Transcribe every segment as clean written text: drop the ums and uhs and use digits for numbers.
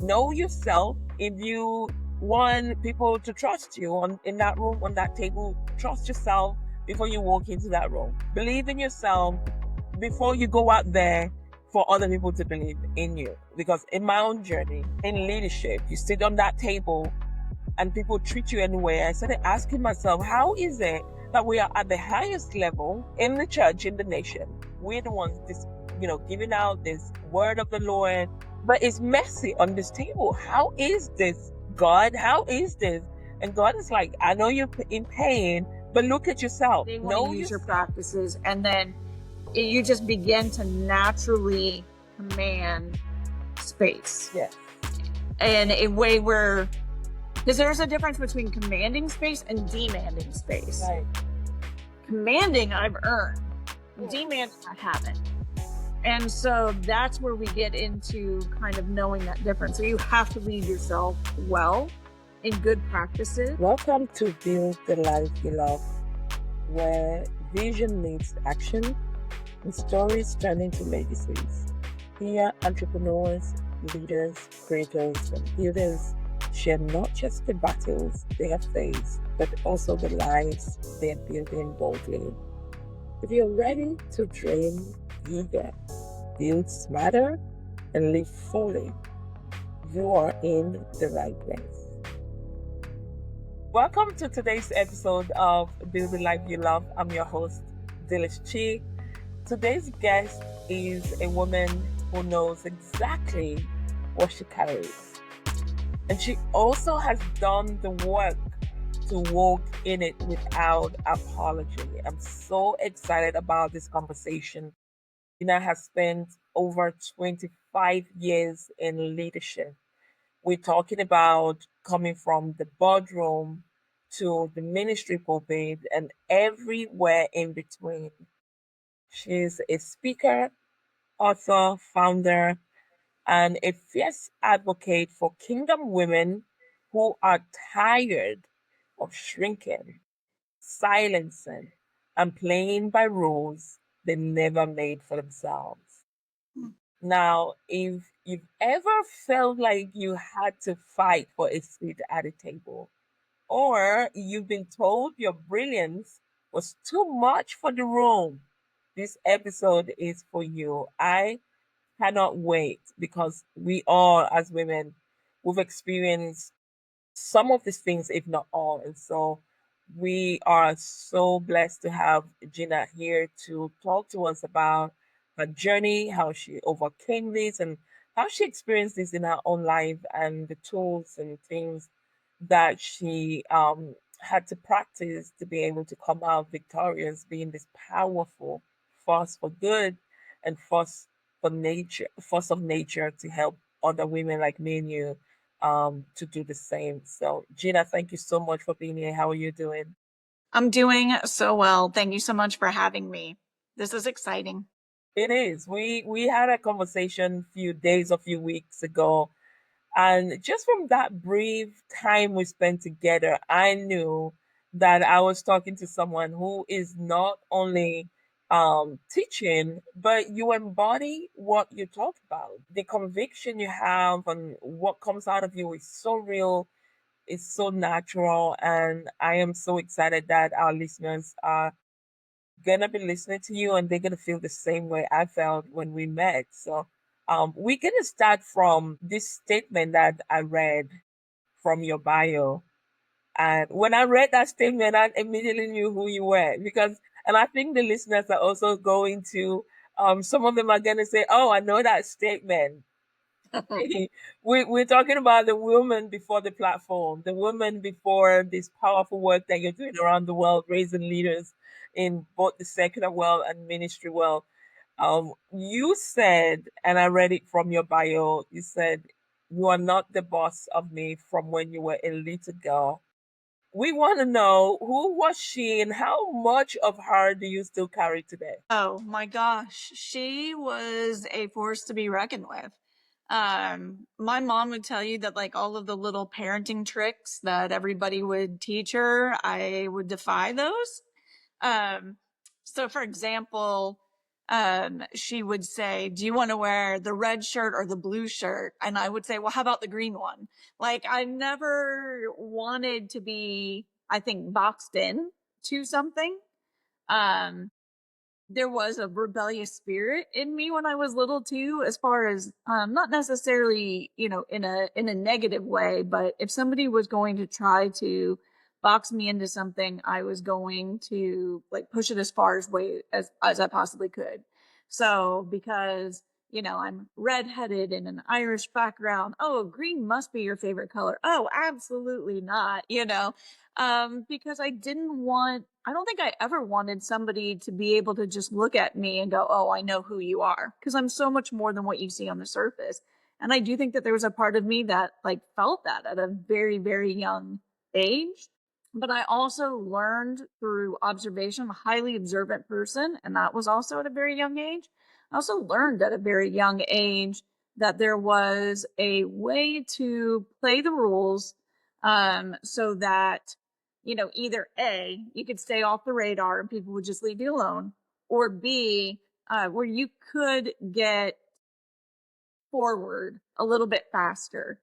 Know yourself. If you want people to trust you in that room, on that table, trust yourself before you walk into that room. Believe in yourself before you go out there for other people to believe in you. Because in my own journey in leadership, you sit on that table and people treat you anyway. I started asking myself, how is it that we are at the highest level in the church, in the nation? We're the ones giving out this word of the Lord, but it's messy on this table. How is this, God? How is this? And God is like, I know you're in pain, but look at yourself. They want to use your practices, and then you just begin to naturally command space. Yes. In a way where, because there's a difference between commanding space and demanding space. Right. Commanding, I've earned. Demanding, I haven't. And so that's where we get into kind of knowing that difference. So you have to lead yourself well in good practices. Welcome to Build the Life You Love, where vision meets action and stories turn into legacies. Here, entrepreneurs, leaders, creators, and builders share not just the battles they have faced, but also the lives they are building boldly. If you're ready to dream bigger, build smarter, and live fully, you are in the right place. Welcome to today's episode of Build the Life You Love. I'm your host, Dylis. Today's guest is a woman who knows exactly what she carries. And she also has done the work to walk in it without apology. I'm so excited about this conversation. Gena has spent over 25 years in leadership. We're talking about coming from the boardroom to the ministry pulpit and everywhere in between. She's a speaker, author, founder, and a fierce advocate for kingdom women who are tired of shrinking, silencing, and playing by rules they never made for themselves. Now, if you've ever felt like you had to fight for a seat at a table, or you've been told your brilliance was too much for the room, this episode is for you. I cannot wait because we all, as women, we've experienced some of these things, if not all. And so we are so blessed to have Gena here to talk to us about her journey, how she overcame this, and how she experienced this in her own life, and the tools and things that she had to practice to be able to come out victorious, being this powerful force for good and force of nature to help other women like me and you to do the same. So, Gena, thank you so much for being here. How are you doing? I'm doing so well. Thank you so much for having me. This is exciting. It is. We had a conversation a few weeks ago, and just from that brief time we spent together, I knew that I was talking to someone who is not only teaching, but you embody what you talk about. The conviction you have and what comes out of you is so real. It's so natural, and I am so excited that our listeners are gonna be listening to you and they're gonna feel the same way I felt when we met. So we're gonna start from this statement that I read from your bio. And when I read that statement, I immediately knew who you were because, and I think the listeners are also going to, some of them are gonna say, "Oh, I know that statement." We're talking about the woman before the platform, the woman before this powerful work that you're doing around the world, raising leaders in both the secular world and ministry world. You said, and I read it from your bio, you said, "You are not the boss of me from when you were a little girl." We want to know, who was she and how much of her do you still carry today? Oh my gosh. She was a force to be reckoned with. My mom would tell you that like all of the little parenting tricks that everybody would teach her, I would defy those. Um, so for example, she would say, do you want to wear the red shirt or the blue shirt? And I would say, well, how about the green one? Like, I never wanted to be, I think, boxed in to something. Um, there was a rebellious spirit in me when I was little too, as far as not necessarily, in a negative way, but if somebody was going to try to box me into something, I was going to like push it as far as I possibly could. So because I'm redheaded in an Irish background. Oh, green must be your favorite color. Oh, absolutely not. Because I don't think I ever wanted somebody to be able to just look at me and go, oh, I know who you are. Because I'm so much more than what you see on the surface. And I do think that there was a part of me that like felt that at a very, very young age. But I also learned through observation. I'm a highly observant person, and that was also at a very young age. I also learned at a very young age that there was a way to play the rules so that either A, you could stay off the radar and people would just leave you alone, or B, where you could get forward a little bit faster.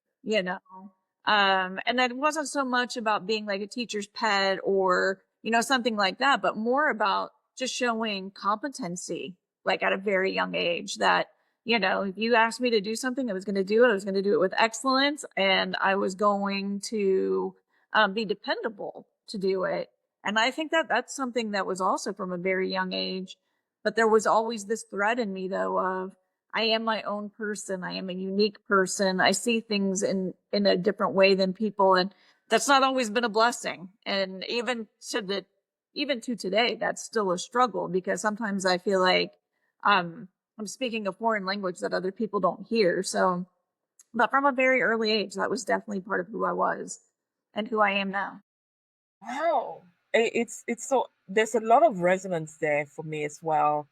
And that wasn't so much about being like a teacher's pet or, something like that, but more about just showing competency, like at a very young age that, if you asked me to do something, I was going to do it. I was going to do it with excellence, and I was going to be dependable to do it. And I think that that's something that was also from a very young age. But there was always this thread in me, though, of I am my own person. I am a unique person. I see things in a different way than people, and that's not always been a blessing. And even to today, that's still a struggle because sometimes I feel like I'm speaking a foreign language that other people don't hear. So, but from a very early age, that was definitely part of who I was and who I am now. Wow. It's so there's a lot of resonance there for me as well.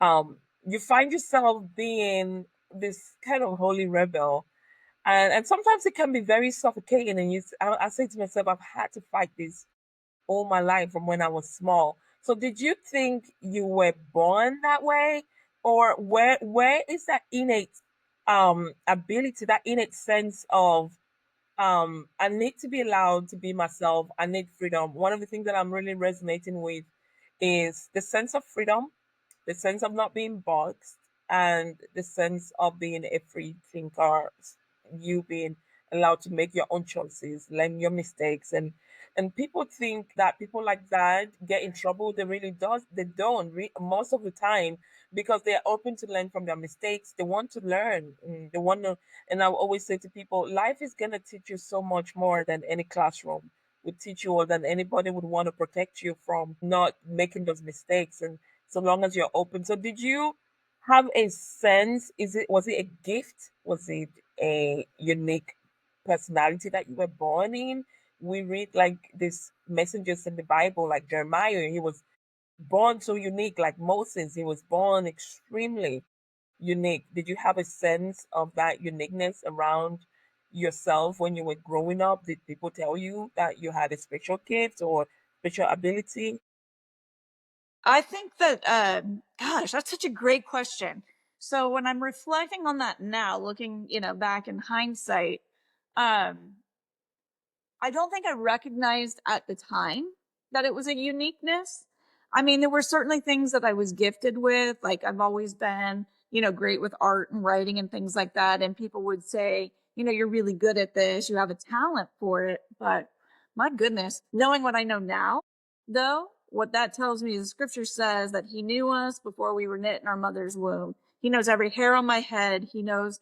You find yourself being this kind of holy rebel, and sometimes it can be very suffocating. And I say to myself, I've had to fight this all my life from when I was small. So did you think you were born that way, or where is that innate ability, that innate sense of I need to be allowed to be myself. I need freedom. One of the things that I'm really resonating with is the sense of freedom, the sense of not being boxed, and the sense of being a free thinker, you being allowed to make your own choices, learn your mistakes, and people think that people like that get in trouble. They really does. They don't most of the time because they're open to learn from their mistakes. They want to learn. They want to. And I always say to people, life is gonna teach you so much more than any classroom would teach you, or than anybody would want to protect you from not making those mistakes. And so long as you're open. So did you have a sense? Was it a gift? Was it a unique personality that you were born in? We read like these messengers in the Bible, like Jeremiah, he was born so unique, like Moses, he was born extremely unique. Did you have a sense of that uniqueness around yourself when you were growing up? Did people tell you that you had a special gift or special ability? I think that, gosh, that's such a great question. So when I'm reflecting on that now, looking, back in hindsight, um, I don't think I recognized at the time that it was a uniqueness. I mean, there were certainly things that I was gifted with. Like I've always been, great with art and writing and things like that. And people would say, you're really good at this. You have a talent for it. But my goodness, knowing what I know now, though, what that tells me is the scripture says that he knew us before we were knit in our mother's womb. He knows every hair on my head. He knows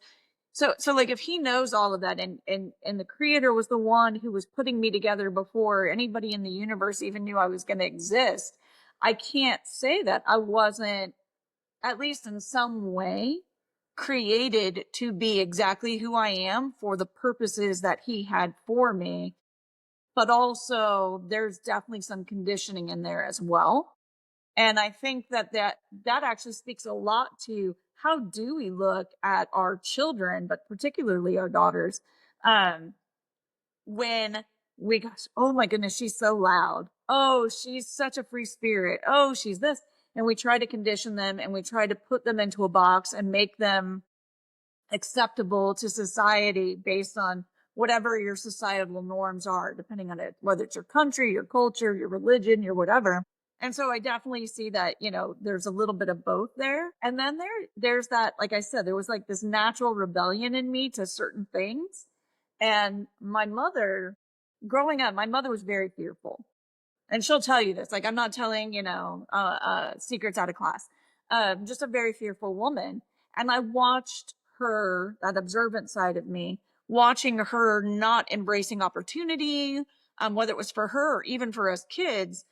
so like if he knows all of that and the creator was the one who was putting me together before anybody in the universe even knew I was going to exist, I can't say that I wasn't at least in some way created to be exactly who I am for the purposes that he had for me. But also there's definitely some conditioning in there as well. And I think that actually speaks a lot to how do we look at our children, but particularly our daughters, um, when we go, oh my goodness, she's so loud. Oh, she's such a free spirit. Oh, she's this. and we try to condition them, and we try to put them into a box and make them acceptable to society based on whatever your societal norms are, depending on it, whether it's your country, your culture, your religion, your whatever. And so I definitely see that, there's a little bit of both there. And then there's that, like I said, there was like this natural rebellion in me to certain things. And my mother, growing up, my mother was very fearful. And she'll tell you this. Like, I'm not telling, secrets out of class. Just a very fearful woman. And I watched her, that observant side of me, watching her not embracing opportunity, whether it was for her or even for us kids,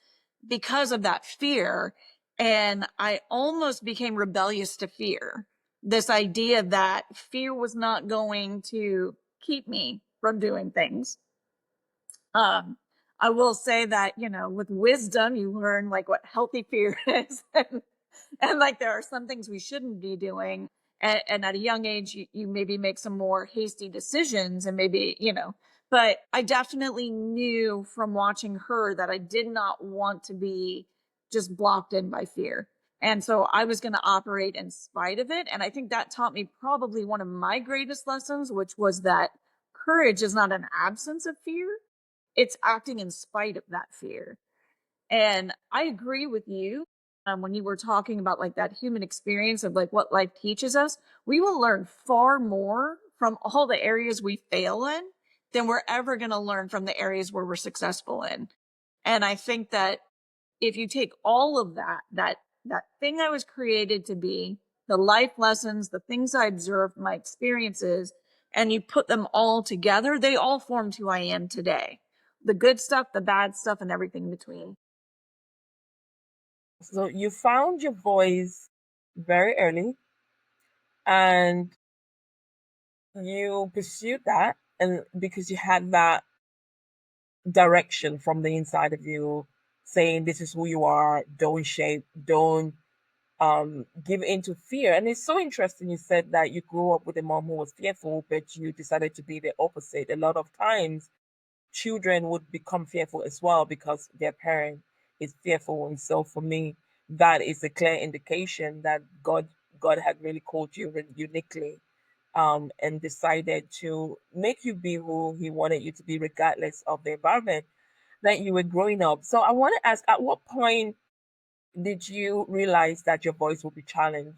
because of that fear. And I almost became rebellious to fear. This idea that fear was not going to keep me from doing things. Um, I will say that, with wisdom, you learn like what healthy fear is. And like there are some things we shouldn't be doing. And at a young age, you maybe make some more hasty decisions and maybe, but I definitely knew from watching her that I did not want to be just blocked in by fear. And so I was going to operate in spite of it. And I think that taught me probably one of my greatest lessons, which was that courage is not an absence of fear. It's acting in spite of that fear. And I agree with you. When you were talking about like that human experience of like what life teaches us, we will learn far more from all the areas we fail in than we're ever going to learn from the areas where we're successful in. And I think that if you take all of that thing I was created to be, the life lessons, the things I observed, my experiences, and you put them all together, they all formed who I am today. The good stuff, the bad stuff, and everything in between. So you found your voice very early and you pursued that, and because you had that direction from the inside of you saying this is who you are, don't shape, don't give in to fear. And it's so interesting you said that you grew up with a mom who was fearful, but you decided to be the opposite. A lot of times children would become fearful as well because their parent is fearful. And so for me, that is a clear indication that God had really called you uniquely, and decided to make you be who he wanted you to be regardless of the environment that you were growing up. So I want to ask, at what point did you realize that your voice will be challenged,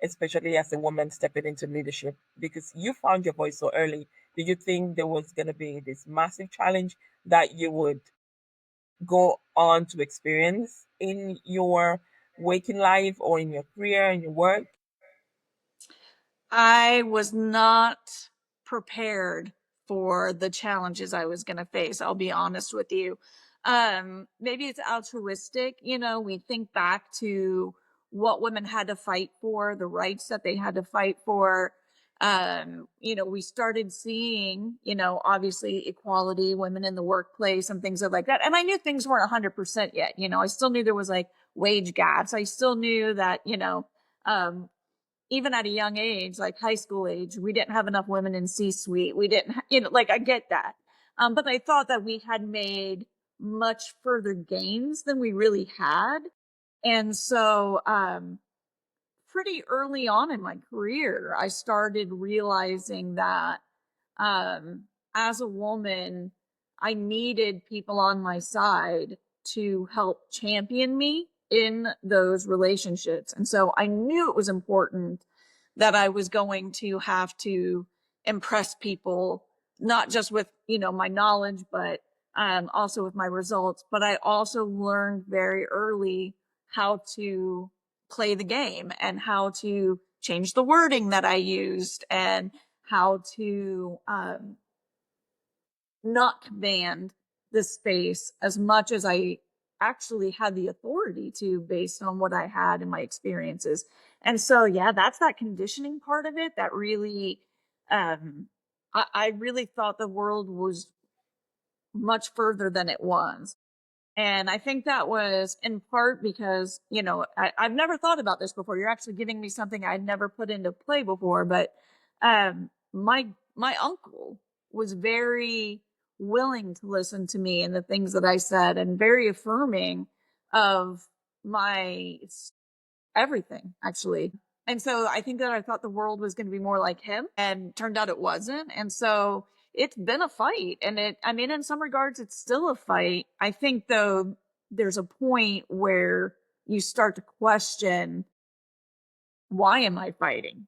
especially as a woman stepping into leadership? Because you found your voice so early. Did you think there was going to be this massive challenge that you would go on to experience in your waking life or in your career and your work? I was not prepared for the challenges I was going to face. I'll be honest with you. Maybe it's altruistic. We think back to what women had to fight for, the rights that they had to fight for. We started seeing, obviously equality, women in the workplace and things like that. And I knew things weren't 100% yet. I still knew there was like wage gaps. I still knew that, um, even at a young age, like high school age, we didn't have enough women in C-suite. We didn't, like I get that. But I thought that we had made much further gains than we really had. And so, pretty early on in my career, I started realizing that, um, as a woman, I needed people on my side to help champion me in those relationships. And so I knew it was important that I was going to have to impress people, not just with, my knowledge, but also with my results. But I also learned very early how to play the game and how to change the wording that I used and how to not command the space as much as I actually had the authority to based on what I had in my experiences. And so, yeah, that's that conditioning part of it that really, I really thought the world was much further than it was. And I think that was in part because, I've never thought about this before. You're actually giving me something I'd never put into play before. But my uncle was very willing to listen to me and the things that I said and very affirming of my everything, actually. And so I think that I thought the world was going to be more like him, and turned out it wasn't. And so it's been a fight. And I mean, in some regards, it's still a fight. I think, though, there's a point where you start to question, why am I fighting?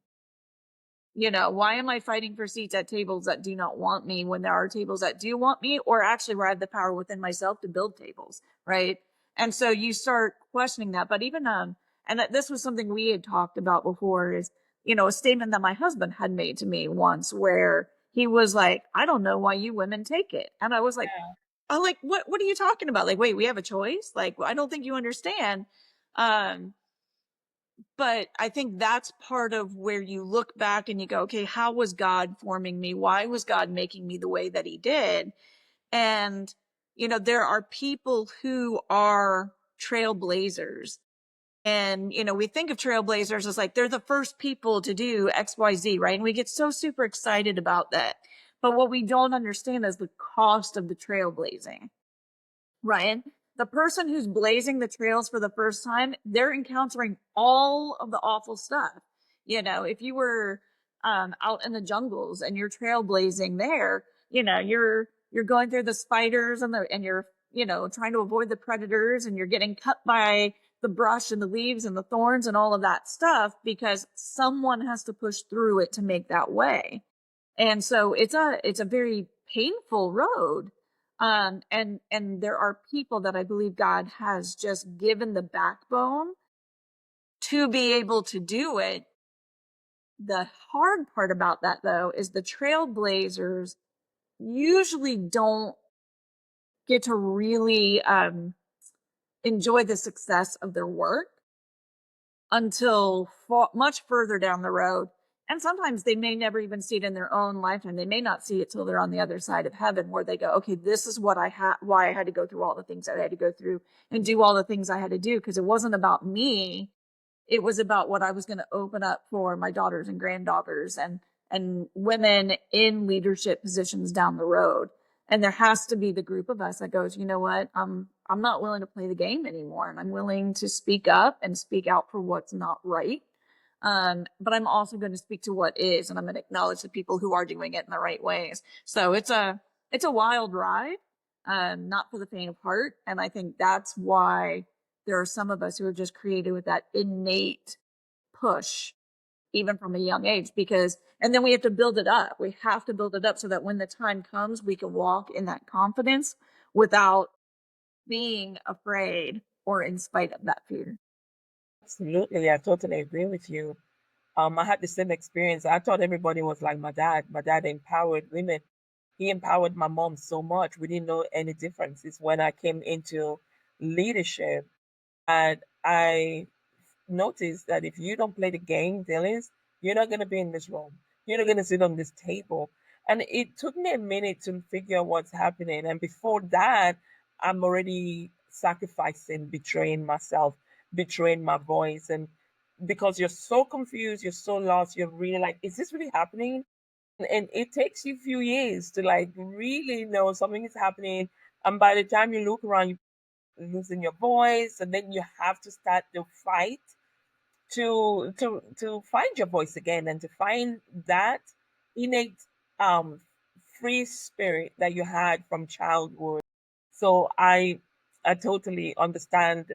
Why am I fighting for seats at tables that do not want me when there are tables that do want me, or actually where I have the power within myself to build tables, right? And so you start questioning that. But even, and this was something we had talked about before, is, a statement that my husband had made to me once, where he was like, I don't know why you women take it. And I was like, Yeah. oh, like, what are you talking about? Like, wait, we have a choice? Like, I don't think you understand. Um, but I think that's part of where you look back and you go, okay, how was God forming me? Why was God making me the way that he did? And, there are people who are trailblazers. And, we think of trailblazers as like, they're the first people to do XYZ, right? And we get so super excited about that. But what we don't understand is the cost of the trailblazing. Ryan, the person who's blazing the trails for the first time, they're encountering all of the awful stuff. If you were out in the jungles and you're trailblazing there, you're going through the spiders and you're trying to avoid the predators, and you're getting cut by the brush and the leaves and the thorns and all of that stuff, because someone has to push through it to make that way. And so it's a very painful road. And there are people that I believe God has just given the backbone to be able to do it. The hard part about that, though, is the trailblazers usually don't get to really enjoy the success of their work until much further down the road. And sometimes they may never even see it in their own lifetime. They may not see it till they're on the other side of heaven, where they go, okay, this is what why I had to go through all the things I had to go through and do all the things I had to do. Because it wasn't about me. It was about what I was going to open up for my daughters and granddaughters and women in leadership positions down the road. And there has to be the group of us that goes, you know what, I'm not willing to play the game anymore, and I'm willing to speak up and speak out for what's not right. But I'm also going to speak to what is, and I'm going to acknowledge the people who are doing it in the right ways. So it's a wild ride, not for the faint of heart. And I think that's why there are some of us who are just created with that innate push, even from a young age, and then we have to build it up. We have to build it up so that when the time comes, we can walk in that confidence without being afraid or in spite of that fear. Absolutely. I totally agree with you. I had the same experience. I thought everybody was like my dad. My dad empowered women. He empowered my mom so much. We didn't know any difference. It's when I came into leadership and I notice that if you don't play the game, Dylis, you're not going to be in this room. You're not going to sit on this table. And it took me a minute to figure out what's happening. And before that, I'm already sacrificing, betraying myself, betraying my voice. And because you're so confused, you're so lost, you're really like, is this really happening? And it takes you a few years to like really know something is happening. And by the time you look around, you're losing your voice, and then you have to start the fight to find your voice again and to find that innate um free spirit that you had from childhood. So I totally understand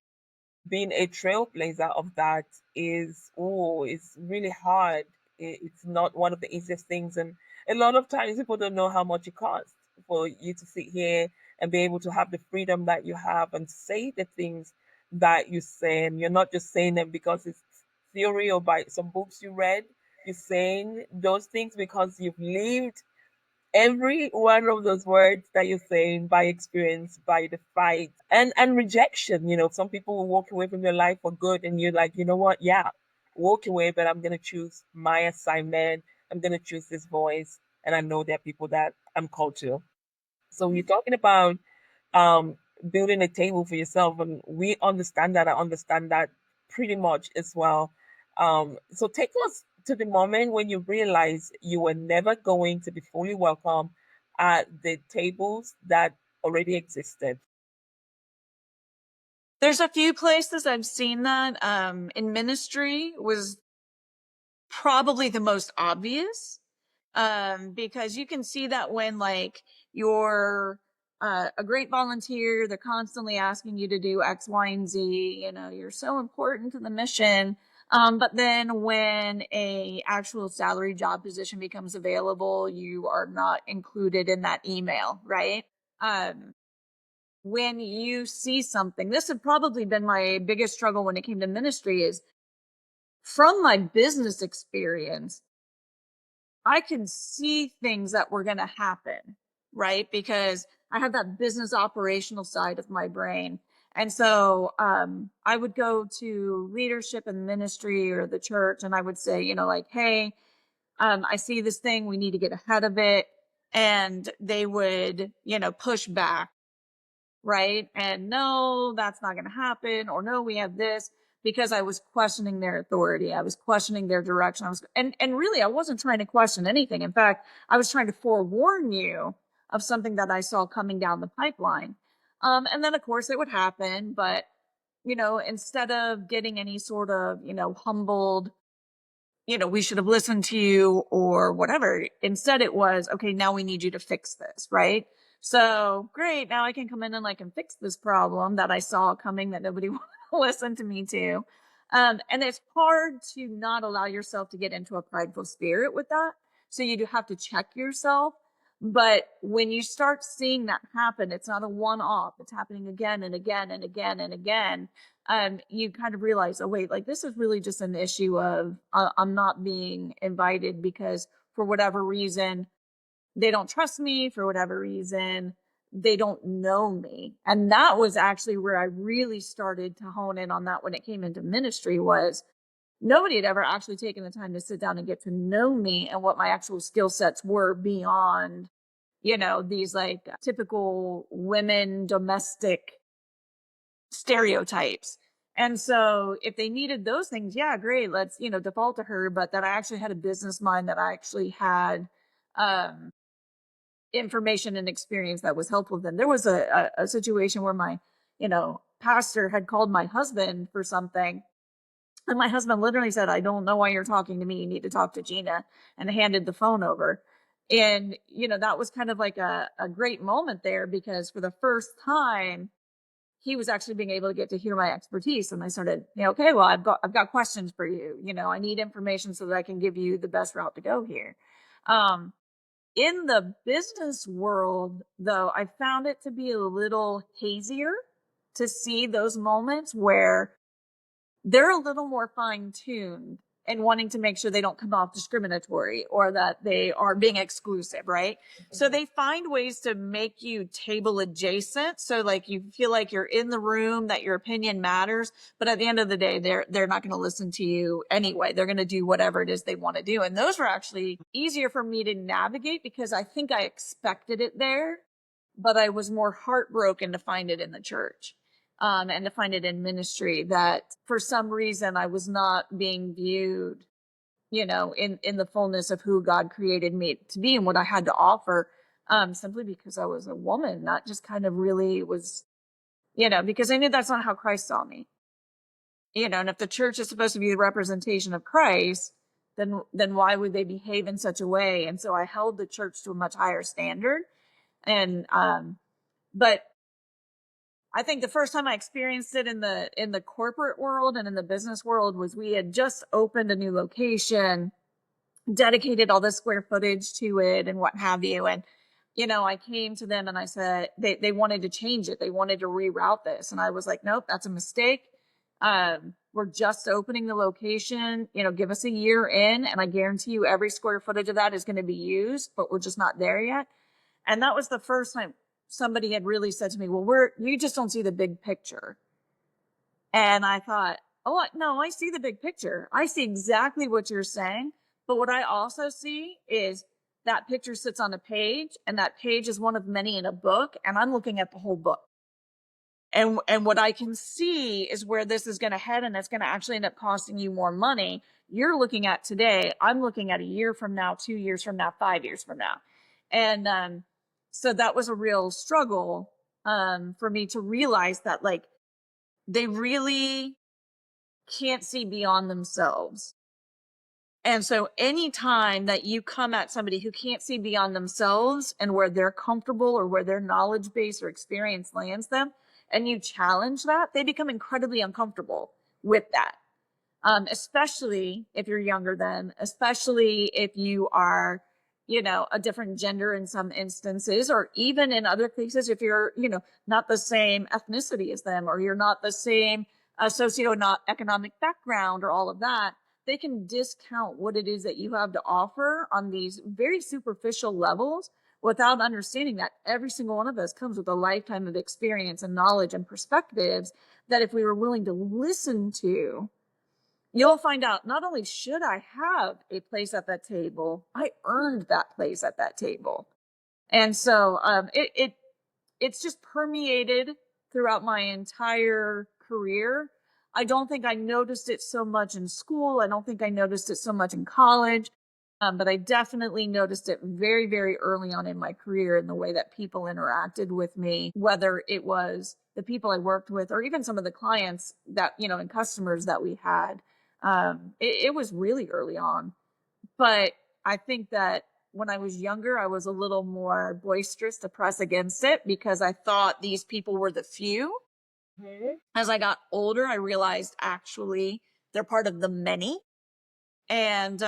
being a trailblazer of that is, oh, it's really hard. It's not one of the easiest things, and a lot of times people don't know how much it costs for you to sit here and be able to have the freedom that you have and say the things that you say, and you're not just saying them because it's theory or by some books you read. You're saying those things because you've lived every one of those words that you're saying by experience, by the fight and rejection. Some people will walk away from your life for good, and you're like, you know what? Yeah, walk away, but I'm gonna choose my assignment. I'm gonna choose this voice, and I know there are people that I'm called to. So you're talking about um, building a table for yourself, and we understand that. I understand that pretty much as well. So take us to the moment when you realize you were never going to be fully welcome at the tables that already existed. There's a few places I've seen that. In ministry was probably the most obvious, because you can see that when like you're a great volunteer, they're constantly asking you to do X, Y, and Z. You know, you're so important to the mission. But then when a actual salary job position becomes available, you are not included in that email, right? Um, when you see something, this had probably been my biggest struggle when it came to ministry, is from my business experience, I can see things that were going to happen, right? Because I have that business operational side of my brain. And so I would go to leadership and ministry or the church, and I would say, you know, like, hey, I see this thing, we need to get ahead of it. And they would, you know, push back, right? And no, that's not going to happen. Or no, we have this, because I was questioning their authority. I was questioning their direction. And really, I wasn't trying to question anything. In fact, I was trying to forewarn you of something that I saw coming down the pipeline. And then of course it would happen, but you know, instead of getting any sort of, you know, humbled, you know, we should have listened to you or whatever. Instead, it was, okay, now we need you to fix this, right? So great. Now I can come in and I can fix this problem that I saw coming that nobody listened to me to. And it's hard to not allow yourself to get into a prideful spirit with that. So you do have to check yourself. But when you start seeing that happen, it's not a one off. It's happening again and again and again and again. You kind of realize, oh wait, like this is really just an issue of I'm not being invited because for whatever reason they don't trust me, for whatever reason they don't know me. And that was actually where I really started to hone in on that when it came into ministry, was nobody had ever actually taken the time to sit down and get to know me and what my actual skill sets were beyond, you know, these like typical women domestic stereotypes. And so if they needed those things, yeah, great, let's, you know, default to her. But that I actually had a business mind, that I actually had um, information and experience that was helpful. Then there was a situation where my, you know, pastor had called my husband for something. And my husband literally said, I don't know why you're talking to me. You need to talk to Gena, and handed the phone over. And, you know, that was kind of like a great moment there, because for the first time, he was actually being able to get to hear my expertise. And I started, you know, okay, well, I've got questions for you. You know, I need information so that I can give you the best route to go here. Um, in the business world, though, I found it to be a little hazier to see those moments where they're a little more fine tuned and wanting to make sure they don't come off discriminatory or that they are being exclusive, right? So they find ways to make you table adjacent. So like you feel like you're in the room, that your opinion matters, but at the end of the day, they're not going to listen to you anyway. They're going to do whatever it is they want to do. And those were actually easier for me to navigate because I think I expected it there, but I was more heartbroken to find it in the church. And to find it in ministry, that for some reason I was not being viewed, you know, in the fullness of who God created me to be and what I had to offer, simply because I was a woman, not just kind of really was, you know, because I knew that's not how Christ saw me, you know, and if the church is supposed to be the representation of Christ, then why would they behave in such a way? And so I held the church to a much higher standard. And, but I think the first time I experienced it in the corporate world and in the business world was we had just opened a new location, dedicated all the square footage to it and what have you. And, you know, I came to them and I said, they wanted to change it. They wanted to reroute this. And I was like, nope, that's a mistake. We're just opening the location, you know, give us a year in and I guarantee you every square footage of that is going to be used, but we're just not there yet. And that was the first time somebody had really said to me, well, you just don't see the big picture. And I thought, oh, no, I see the big picture. I see exactly what you're saying. But what I also see is that picture sits on a page and that page is one of many in a book. And I'm looking at the whole book. And what I can see is where this is going to head, and it's going to actually end up costing you more money. You're looking at today. I'm looking at a year from now, 2 years from now, 5 years from now. And, so that was a real struggle, for me to realize that like they really can't see beyond themselves. And so anytime that you come at somebody who can't see beyond themselves and where they're comfortable or where their knowledge base or experience lands them, and you challenge that, they become incredibly uncomfortable with that. Especially if you're younger than, especially if you are, a different gender in some instances, or even in other cases, if you're, not the same ethnicity as them, or you're not the same socioeconomic background or all of that, they can discount what it is that you have to offer on these very superficial levels without understanding that every single one of us comes with a lifetime of experience and knowledge and perspectives that if we were willing to listen to, you'll find out not only should I have a place at that table, I earned that place at that table. And so it's just permeated throughout my entire career. I don't think I noticed it so much in school. I don't think I noticed it so much in college. But I definitely noticed it very, very early on in my career in the way that people interacted with me, whether it was the people I worked with or even some of the clients that, and customers that we had. It was really early on. But I think that when I was younger, I was a little more boisterous to press against it because I thought these people were the few. Mhm. As I got older, I realized actually they're part of the many. And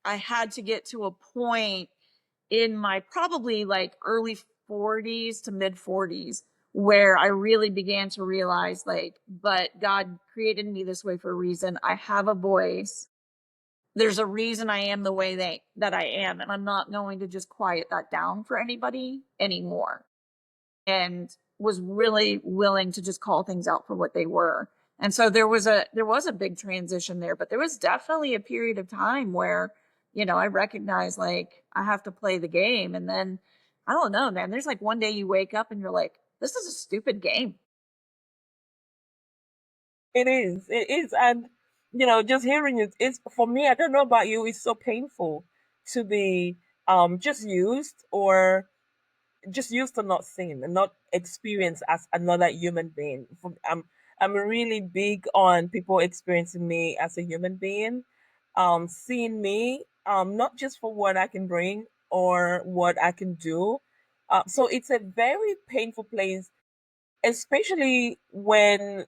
I had to get to a point in my probably like early 40s to mid 40s where I really began to realize like, but God created me this way for a reason. I have a voice. There's a reason I am the way that I am, and I'm not going to just quiet that down for anybody anymore. And was really willing to just call things out for what they were. And so there was a big transition there, but there was definitely a period of time where, I recognized like I have to play the game. And then I don't know, man, there's like one day you wake up and you're like, this is a stupid game. It is. It is. And, just hearing it, it's for me, I don't know about you, it's so painful to be just used or just used to not seen and not experienced as another human being. I'm really big on people experiencing me as a human being, seeing me, not just for what I can bring or what I can do. So it's a very painful place, especially when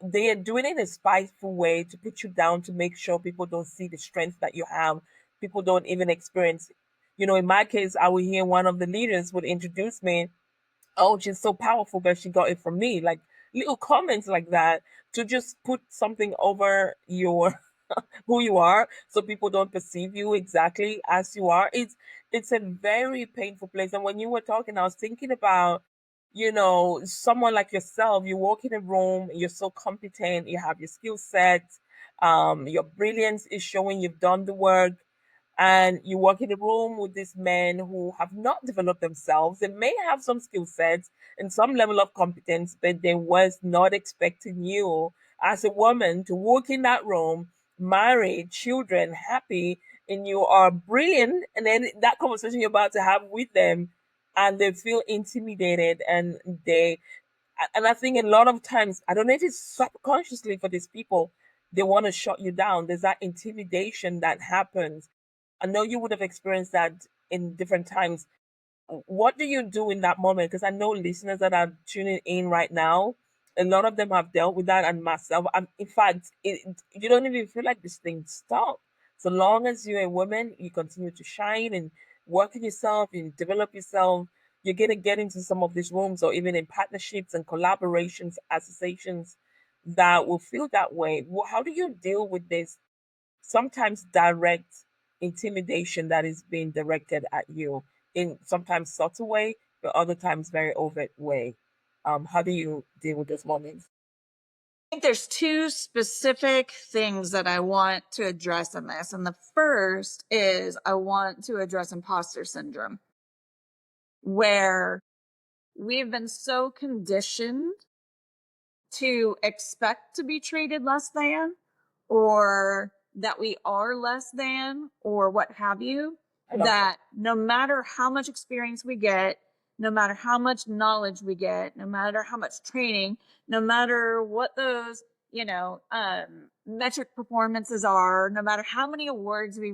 they are doing it in a spiteful way to put you down to make sure people don't see the strength that you have. People don't even experience. In my case, I would hear one of the leaders would introduce me. Oh, she's so powerful, but she got it from me. Like little comments like that to just put something over your who you are so people don't perceive you exactly as you are. It's a very painful place. And when you were talking, I was thinking about, someone like yourself. You walk in a room, you're so competent, you have your skill set, your brilliance is showing you've done the work, and you work in a room with these men who have not developed themselves. They may have some skill sets and some level of competence, but they was not expecting you as a woman to walk in that room, married, children, happy, and you are brilliant. And then that conversation you're about to have with them, and they feel intimidated, and I think a lot of times, I don't know if it's subconsciously for these people, they want to shut you down. There's that intimidation that happens. I know you would have experienced that in different times. What do you do in that moment? Because I know listeners that are tuning in right now, a lot of them have dealt with that, and myself. In fact, you don't even feel like this thing stop. So long as you're a woman, you continue to shine and work on yourself and develop yourself. You're gonna get into some of these rooms, or even in partnerships and collaborations, associations that will feel that way. How do you deal with this? Sometimes direct intimidation that is being directed at you in sometimes subtle way, but other times very overt way. How do you deal with those moments? I think there's two specific things that I want to address in this. And the first is I want to address imposter syndrome, where we've been so conditioned to expect to be treated less than, or that we are less than, or what have you, I love that. that no matter how much experience we get, no matter how much knowledge we get, no matter how much training, no matter what those, metric performances are, no matter how many awards we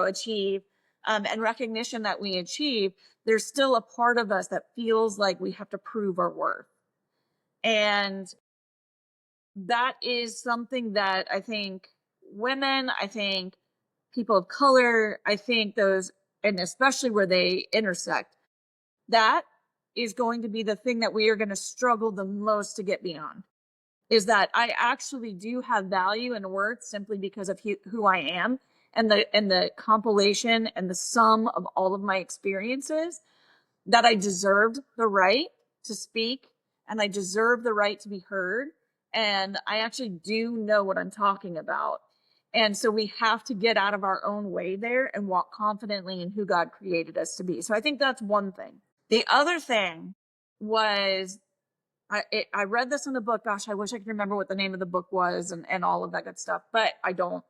achieve, and recognition that we achieve, there's still a part of us that feels like we have to prove our worth. And that is something that I think women, I think people of color, I think those, and especially where they intersect, that is going to be the thing that we are going to struggle the most to get beyond. Is that I actually do have value and worth simply because of who I am, and the compilation and the sum of all of my experiences, that I deserved the right to speak, and I deserve the right to be heard. And I actually do know what I'm talking about. And so we have to get out of our own way there and walk confidently in who God created us to be. So I think that's one thing. The other thing was, I read this in a book. Gosh, I wish I could remember what the name of the book was and all of that good stuff, but I don't.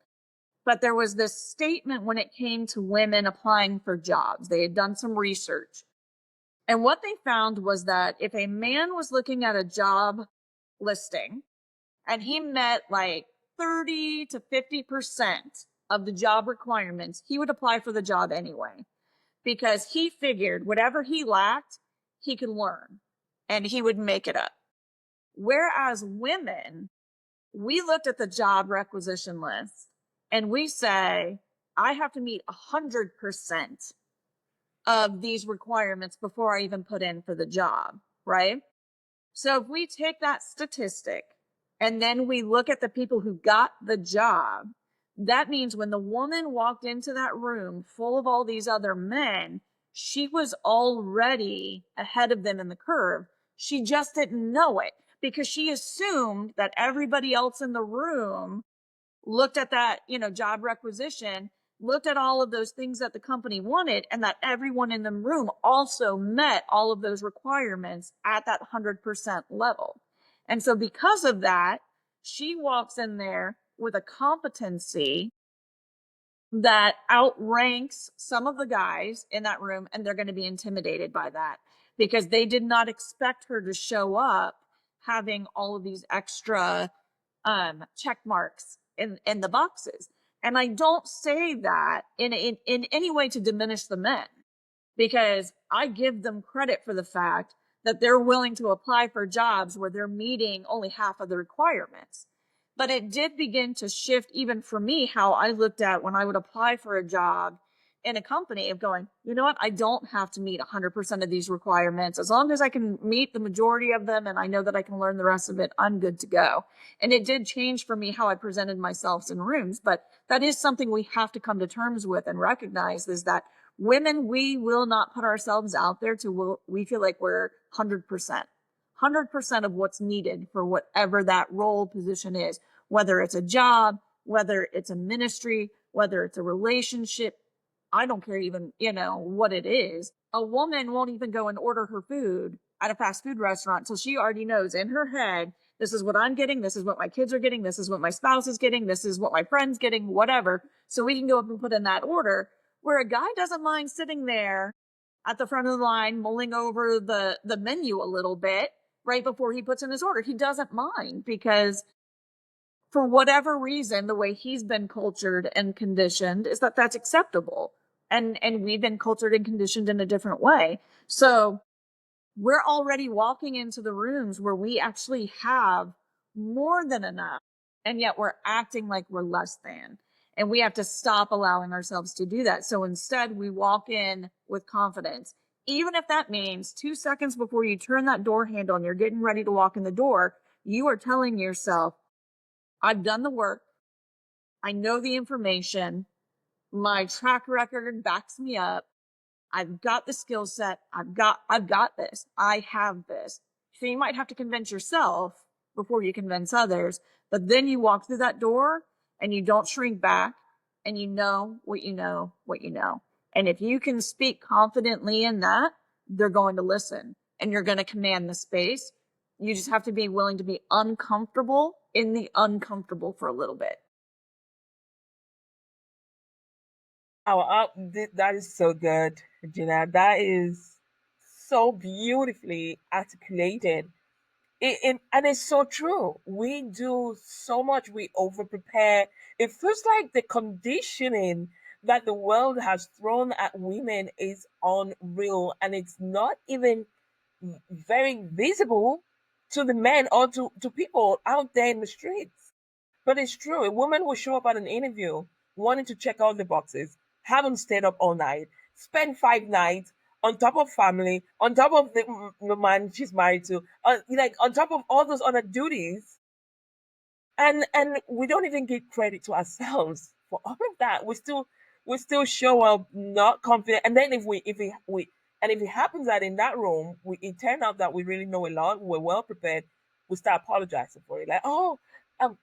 But there was this statement when it came to women applying for jobs. They had done some research. And what they found was that if a man was looking at a job listing and he met like 30 to 50% of the job requirements, he would apply for the job anyway, because he figured whatever he lacked, he could learn and he would make it up. Whereas women, we looked at the job requisition list and we say, I have to meet 100% of these requirements before I even put in for the job, right? So if we take that statistic and then we look at the people who got the job, that means when the woman walked into that room full of all these other men, she was already ahead of them in the curve. She just didn't know it because she assumed that everybody else in the room looked at that, job requisition, looked at all of those things that the company wanted, and that everyone in the room also met all of those requirements at that 100% level. And so because of that, she walks in there with a competency that outranks some of the guys in that room, and they're going to be intimidated by that because they did not expect her to show up having all of these extra check marks in the boxes. And I don't say that in any way to diminish the men, because I give them credit for the fact that they're willing to apply for jobs where they're meeting only half of the requirements. But it did begin to shift, even for me, how I looked at when I would apply for a job in a company, of going, you know what, I don't have to meet 100% of these requirements. As long as I can meet the majority of them and I know that I can learn the rest of it, I'm good to go. And it did change for me how I presented myself in rooms. But that is something we have to come to terms with and recognize, is that women, we will not put ourselves out there to we feel like we're 100% of what's needed for whatever that role position is, whether it's a job, whether it's a ministry, whether it's a relationship. I don't care even, what it is. A woman won't even go and order her food at a fast food restaurant until she already knows in her head, this is what I'm getting, this is what my kids are getting, this is what my spouse is getting, this is what my friend's getting, whatever. So we can go up and put in that order. Where a guy doesn't mind sitting there at the front of the line, mulling over the menu a little bit right before he puts in his order. He doesn't mind, because for whatever reason, the way he's been cultured and conditioned is that that's acceptable. And we've been cultured and conditioned in a different way. So we're already walking into the rooms where we actually have more than enough, and yet we're acting like we're less than. And we have to stop allowing ourselves to do that. So instead, we walk in with confidence. Even if that means 2 seconds before you turn that door handle and you're getting ready to walk in the door, you are telling yourself, I've done the work. I know the information. My track record backs me up. I've got the skill set. I've got this. I have this. So you might have to convince yourself before you convince others, but then you walk through that door and you don't shrink back, and you know what you know, what you know. And if you can speak confidently in that, they're going to listen and you're going to command the space. You just have to be willing to be uncomfortable in the uncomfortable for a little bit. Oh, that is so good, Gina. That is so beautifully articulated. And it's so true. We do so much. We over prepare. It feels like the conditioning that the world has thrown at women is unreal, and it's not even very visible to the men or to people out there in the streets. But it's true. A woman will show up at an interview wanting to check all the boxes, haven't stayed up all night, spend 5 nights on top of family, on top of the man she's married to, like on top of all those other duties, and we don't even give credit to ourselves for all of that. We still show up not confident, and then if it happens that in that room it turned out that we really know a lot, we're well prepared, we start apologizing for it, like, oh. Um,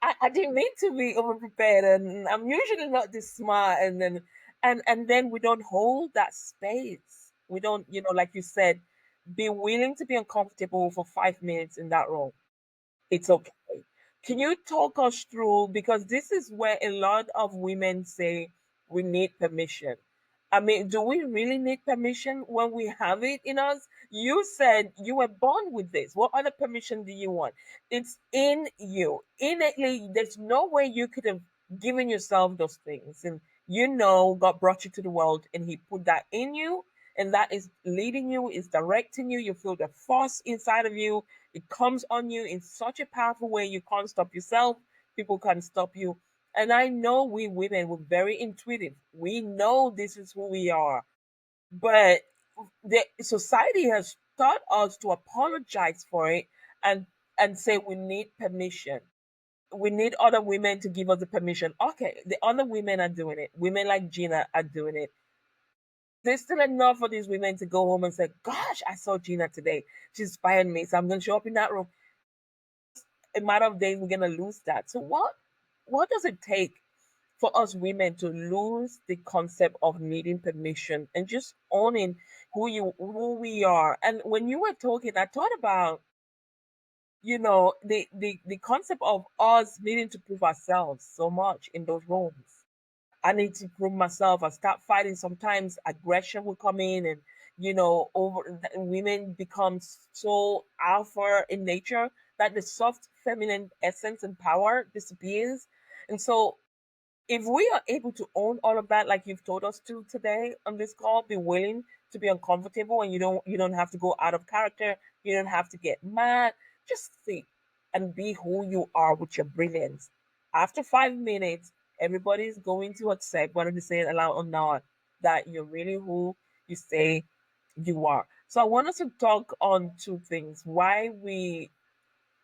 I didn't mean to be overprepared, and I'm usually not this smart, and then we don't hold that space. We don't, like you said, be willing to be uncomfortable for 5 minutes in that role. It's okay. Can you talk us through, because this is where a lot of women say we need permission. I mean, do we really need permission when we have it in us? You said you were born with this. What other permission do you want? It's in you. Innately, there's no way you could have given yourself those things. And God brought you to the world and He put that in you. And that is leading you, is directing you. You feel the force inside of you. It comes on you in such a powerful way. You can't stop yourself. People can't stop you. And I know we women were very intuitive. We know this is who we are. But the society has taught us to apologize for it and say we need permission. We need other women to give us the permission. Okay, the other women are doing it. Women like Gina are doing it. There's still enough for these women to go home and say, gosh, I saw Gina today. She inspired me. So I'm going to show up in that room. A matter of days, we're going to lose that. So what does it take for us women to lose the concept of needing permission and just owning who we are? And when you were talking, I thought about, the concept of us needing to prove ourselves so much in those rooms. I need to prove myself. I start fighting. Sometimes aggression will come in, and over women become so alpha in nature that the soft feminine essence and power disappears. And so if we are able to own all of that, like you've told us to today on this call, be willing to be uncomfortable, and you don't have to go out of character, you don't have to get mad, just sit and be who you are with your brilliance. After 5 minutes, everybody's going to accept, whether they say it aloud or not, that you're really who you say you are. So I want us to talk on two things: why we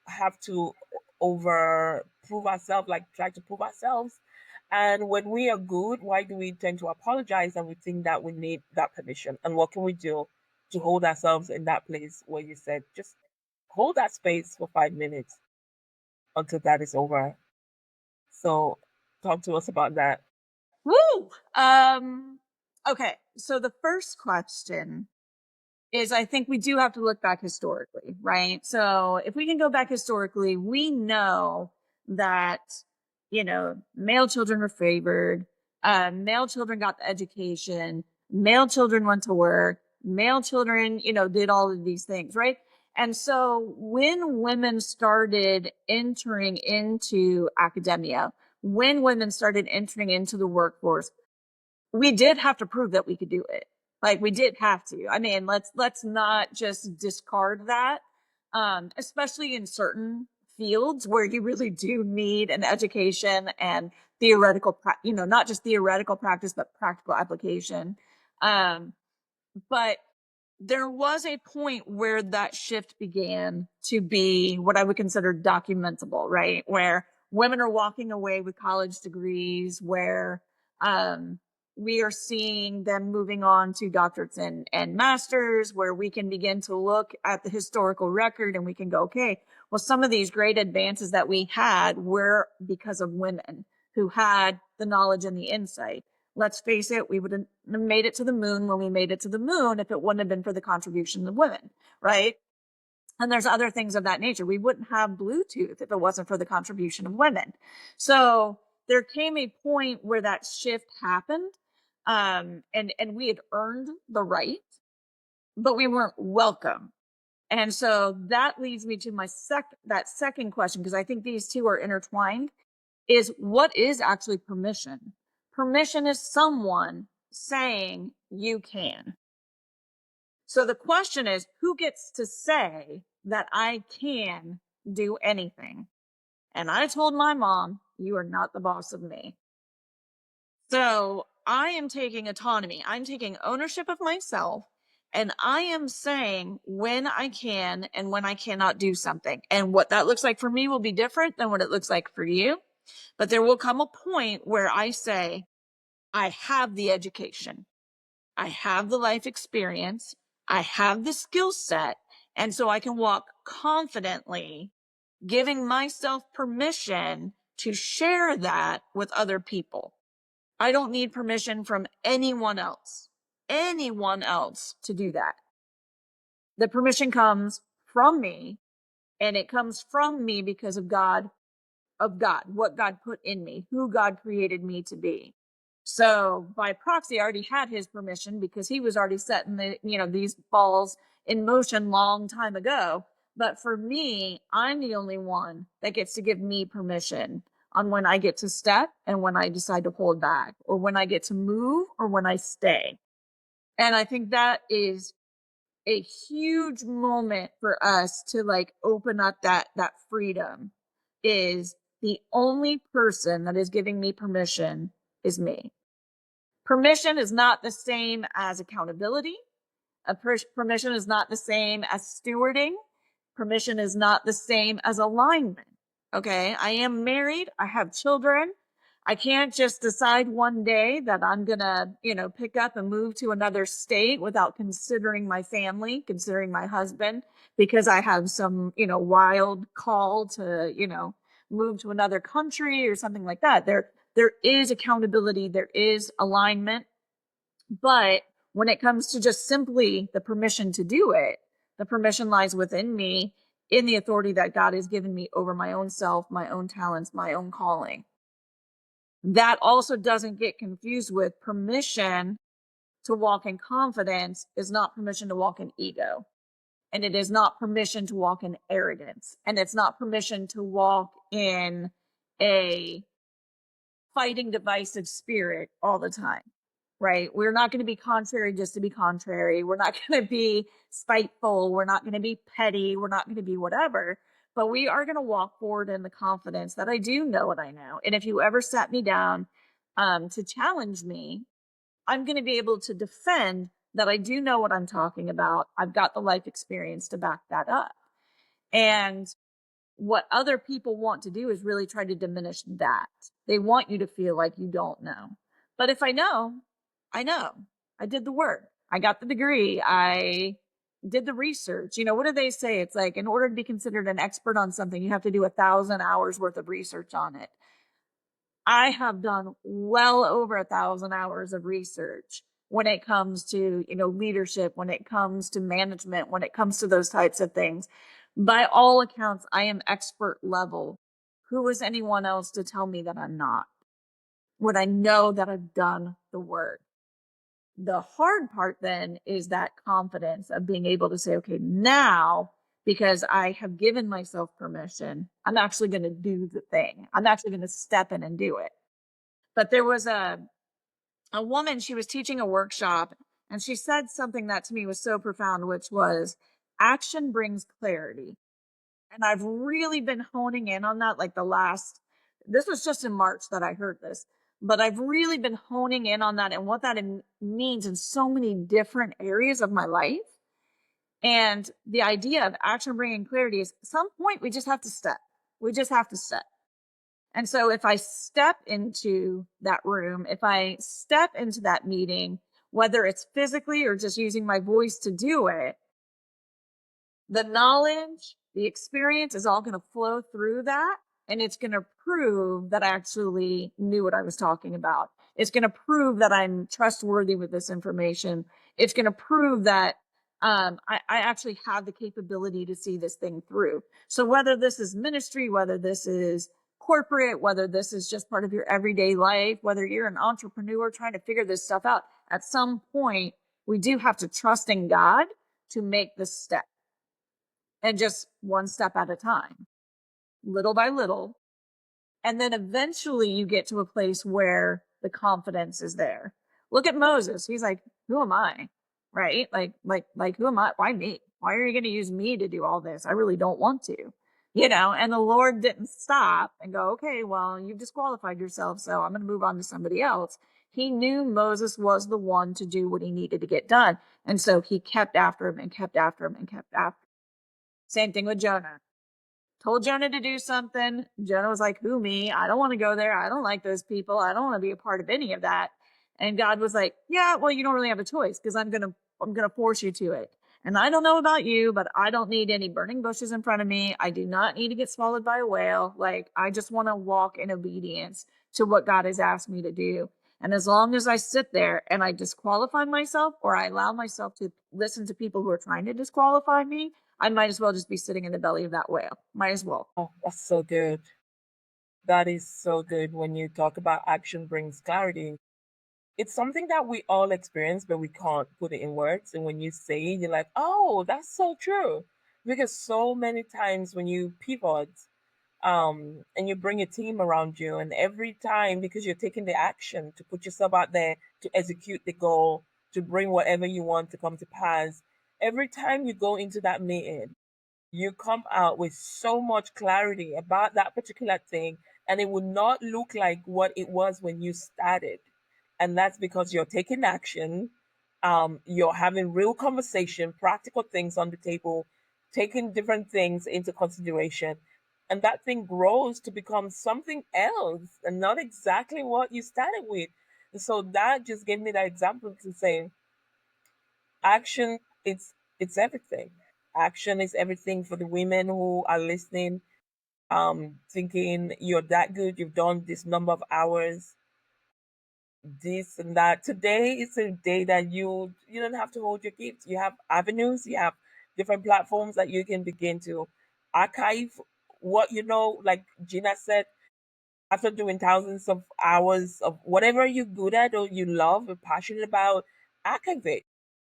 have to over prove ourselves, like try to prove ourselves. And when we are good, why do we tend to apologize and we think that we need that permission? And what can we do to hold ourselves in that place where you said, just hold that space for 5 minutes until that is over? So talk to us about that. Woo! Okay, so the first question is, I think we do have to look back historically, right? So if we can go back historically, we know that, male children were favored, male children got the education, male children went to work, male children, did all of these things, right? And so when women started entering into academia, when women started entering into the workforce, we did have to prove that we could do it. Like, we did have to. I mean, let's not just discard that. Especially in certain fields where you really do need an education and theoretical, not just theoretical practice, but practical application. But there was a point where that shift began to be what I would consider documentable, right? Where women are walking away with college degrees, where we are seeing them moving on to doctorates and masters, where we can begin to look at the historical record and we can go, okay, well, some of these great advances that we had were because of women who had the knowledge and the insight. Let's face it, we would have made it to the moon when we made it to the moon if it wouldn't have been for the contribution of women, right? And there's other things of that nature. We wouldn't have Bluetooth if it wasn't for the contribution of women. So there came a point where that shift happened, and we had earned the right but we weren't welcome. And so that leads me to my second question, because I think these two are intertwined, is what is actually permission? Permission is someone saying you can. So the question is, who gets to say that I can do anything? And I told my mom, you are not the boss of me. So I am taking autonomy. I'm taking ownership of myself. And I am saying when I can and when I cannot do something. And what that looks like for me will be different than what it looks like for you. But there will come a point where I say, I have the education, I have the life experience, I have the skill set. And so I can walk confidently, giving myself permission to share that with other people. I don't need permission from anyone else to do that. The permission comes from me, and it comes from me because of God, what God put in me, who God created me to be. So by proxy, I already had his permission because he was already setting these balls in motion long time ago. But for me, I'm the only one that gets to give me permission on when I get to step and when I decide to hold back, or when I get to move or when I stay. And I think that is a huge moment for us to like open up that freedom. Is the only person that is giving me permission is me. Permission is not the same as accountability. Permission is not the same as stewarding. Permission is not the same as alignment. Okay. I am married. I have children. I can't just decide one day that I'm going to, pick up and move to another state without considering my family, considering my husband, because I have some, wild call to, move to another country or something like that. There is accountability. There is alignment. But when it comes to just simply the permission to do it, the permission lies within me, in the authority that God has given me over my own self, my own talents, my own calling. That also doesn't get confused with permission to walk in confidence is not permission to walk in ego. And it is not permission to walk in arrogance. And it's not permission to walk in a fighting divisive spirit all the time, right? We're not going to be contrary just to be contrary. We're not going to be spiteful. We're not going to be petty. We're not going to be whatever. But we are going to walk forward in the confidence that I do know what I know. And if you ever sat me down to challenge me, I'm going to be able to defend that I do know what I'm talking about. I've got the life experience to back that up. And what other people want to do is really try to diminish that. They want you to feel like you don't know. But if I know, I know. I did the work. I got the degree. I did the research. What do they say? It's like, in order to be considered an expert on something, you have to do 1,000 hours worth of research on it. I have done well over 1,000 hours of research when it comes to, leadership, when it comes to management, when it comes to those types of things. By all accounts, I am expert level. Who is anyone else to tell me that I'm not? When I know that I've done the work. The hard part then is that confidence of being able to say, okay, now, because I have given myself permission, I'm actually going to do the thing. I'm actually going to step in and do it. But there was a woman, she was teaching a workshop, and she said something that to me was so profound, which was, action brings clarity. And I've really been honing in on that, like this was just in March that I heard this, but I've really been honing in on that and what that means in so many different areas of my life. And the idea of action bringing clarity is, at some point we just have to step. We just have to step. And so if I step into that room, if I step into that meeting, whether it's physically or just using my voice to do it, the knowledge, the experience is all going to flow through that. And it's going to prove that I actually knew what I was talking about. It's going to prove that I'm trustworthy with this information. It's going to prove that I actually have the capability to see this thing through. So whether this is ministry, whether this is corporate, whether this is just part of your everyday life, whether you're an entrepreneur trying to figure this stuff out, at some point, we do have to trust in God to make the step, and just one step at a time, little by little. And then eventually you get to a place where the confidence is there. Look at Moses. He's like, who am I? Right? Like, who am I? Why me? Why are you going to use me to do all this? I really don't want to, and the Lord didn't stop and go, okay, well, you've disqualified yourself, so I'm going to move on to somebody else. He knew Moses was the one to do what he needed to get done. And so he kept after him and kept after him and kept after him. Same thing with Jonah. Told Jonah to do something. Jonah was like, who, me? I don't want to go there. I don't like those people. I don't want to be a part of any of that. And God was like, yeah, well, you don't really have a choice, because I'm going to force you to it. And I don't know about you, but I don't need any burning bushes in front of me. I do not need to get swallowed by a whale. Like, I just want to walk in obedience to what God has asked me to do. And as long as I sit there and I disqualify myself, or I allow myself to listen to people who are trying to disqualify me, I might as well just be sitting in the belly of that whale. Might as well. Oh, that's so good. That is so good when you talk about action brings clarity. It's something that we all experience, but we can't put it in words. And when you say it, you're like, oh, that's so true. Because so many times when you pivot, and you bring a team around you, and every time, because you're taking the action to put yourself out there to execute the goal, to bring whatever you want to come to pass, every time you go into that meeting, you come out with so much clarity about that particular thing, and it will not look like what it was when you started. And that's because you're taking action, you're having real conversation, practical things on the table, taking different things into consideration, and that thing grows to become something else and not exactly what you started with. So that just gave me that example to say action, it's everything. Action is everything for the women who are listening, thinking you're that good, you've done this number of hours, this and that. Today is a day that you don't have to hold your gift. You have avenues, you have different platforms that you can begin to archive what you know, like Gina said, after doing thousands of hours of whatever you're good at or you love or passionate about, archive it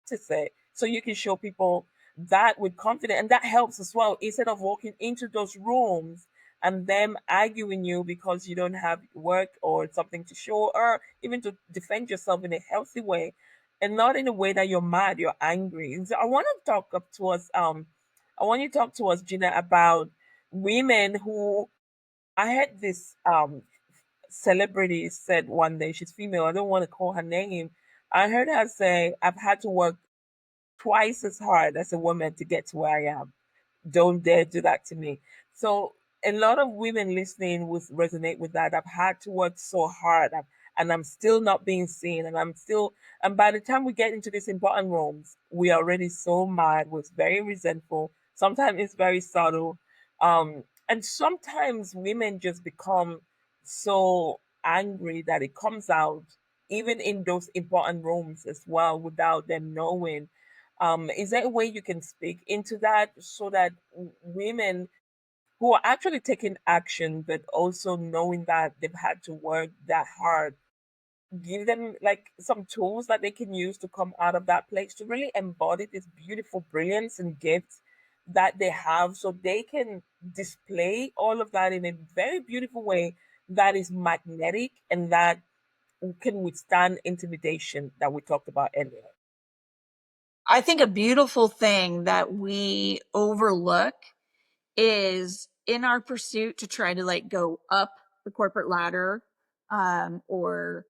to say so you can show people that with confidence, and that helps as well. Instead of walking into those rooms and them arguing you because you don't have work or something to show, or even to defend yourself in a healthy way and not in a way that you're mad, you're angry. And so I want to talk up to us I want you to talk to us, Gina, about women who I had this celebrity said one day, she's female, I don't want to call her name. I heard her say, I've had to work twice as hard as a woman to get to where I am. Don't dare do that to me. So a lot of women listening would resonate with that. I've had to work so hard, and I'm still not being seen, and and by the time we get into these important rooms, we are already so mad, we're very resentful. Sometimes it's very subtle. And sometimes women just become so angry that it comes out even in those important rooms as well without them knowing. Is there a way you can speak into that so that women who are actually taking action, but also knowing that they've had to work that hard, give them like some tools that they can use to come out of that place to really embody this beautiful brilliance and gifts that they have so they can display all of that in a very beautiful way that is magnetic and that can withstand intimidation that we talked about earlier. I think a beautiful thing that we overlook is in our pursuit to try to like go up the corporate ladder, or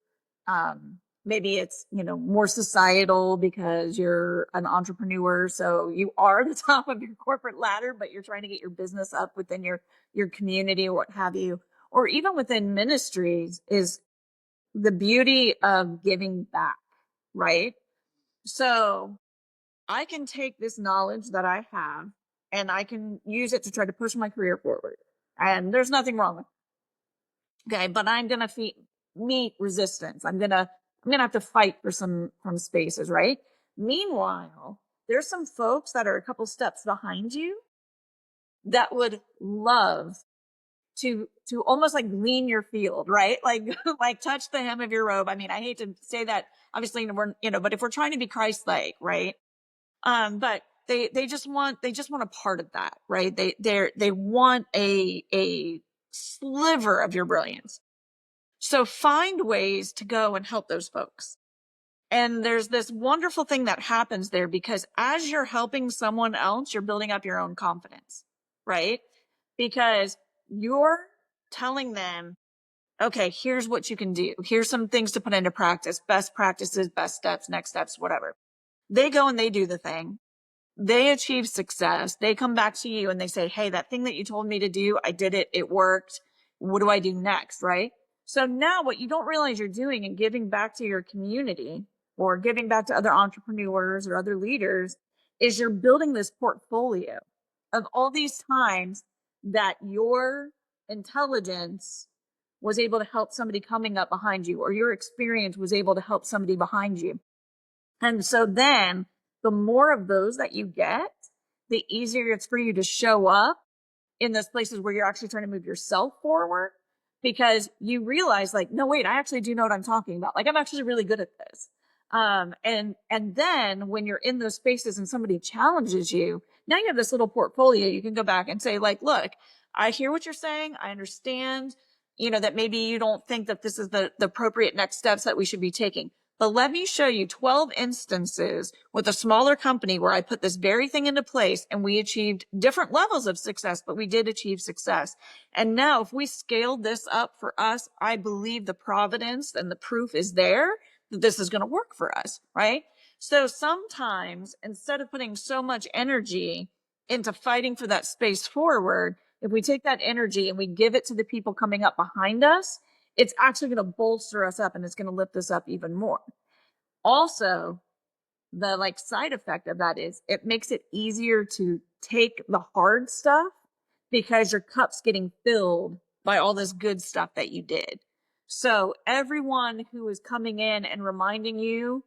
maybe it's more societal because you're an entrepreneur, so you are the top of your corporate ladder, but you're trying to get your business up within your community or what have you, or even within ministries, is the beauty of giving back, right? So I can take this knowledge that I have and I can use it to try to push my career forward. And there's nothing wrong with it. Okay. But I'm going to meet resistance. I'm going to have to fight for from spaces, right? Meanwhile, there's some folks that are a couple steps behind you that would love to almost like glean your field, right? Like, like touch the hem of your robe. I mean, I hate to say that, obviously, but if we're trying to be Christ-like, right? But they just want a part of that, right? They want a sliver of your brilliance. So find ways to go and help those folks. And there's this wonderful thing that happens there, because as you're helping someone else, you're building up your own confidence, right? Because you're telling them, okay, here's what you can do. Here's some things to put into practice, best practices, best steps, next steps, whatever. They go and they do the thing. They achieve success. They come back to you and they say, hey, that thing that you told me to do, I did it. It worked. What do I do next? Right? So now what you don't realize you're doing and giving back to your community or giving back to other entrepreneurs or other leaders is you're building this portfolio of all these times that your intelligence was able to help somebody coming up behind you, or your experience was able to help somebody behind you. And so then the more of those that you get, the easier it's for you to show up in those places where you're actually trying to move yourself forward, because you realize, like, no, wait, I actually do know what I'm talking about. Like, I'm actually really good at this. And then when you're in those spaces and somebody challenges you, now you have this little portfolio. You can go back and say, like, look, I hear what you're saying. I understand, that maybe you don't think that this is the appropriate next steps that we should be taking. But let me show you 12 instances with a smaller company where I put this very thing into place and we achieved different levels of success, but we did achieve success. And now if we scaled this up for us, I believe the providence and the proof is there that this is going to work for us, right? So sometimes instead of putting so much energy into fighting for that space forward, if we take that energy and we give it to the people coming up behind us, it's actually going to bolster us up and it's going to lift us up even more. Also, the side effect of that is it makes it easier to take the hard stuff because your cup's getting filled by all this good stuff that you did. So everyone who is coming in and reminding you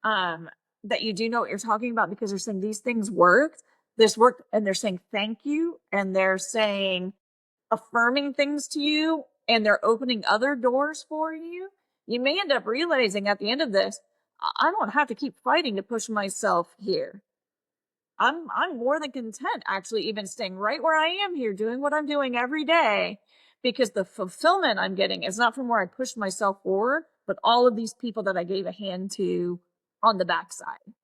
that you do know what you're talking about, because they're saying these things worked, this worked, and they're saying thank you, and they're saying affirming things to you, and they're opening other doors for you, you may end up realizing at the end of this, I don't have to keep fighting to push myself here. I'm more than content actually even staying right where I am here, doing what I'm doing every day, because the fulfillment I'm getting is not from where I pushed myself forward, but all of these people that I gave a hand to on the backside.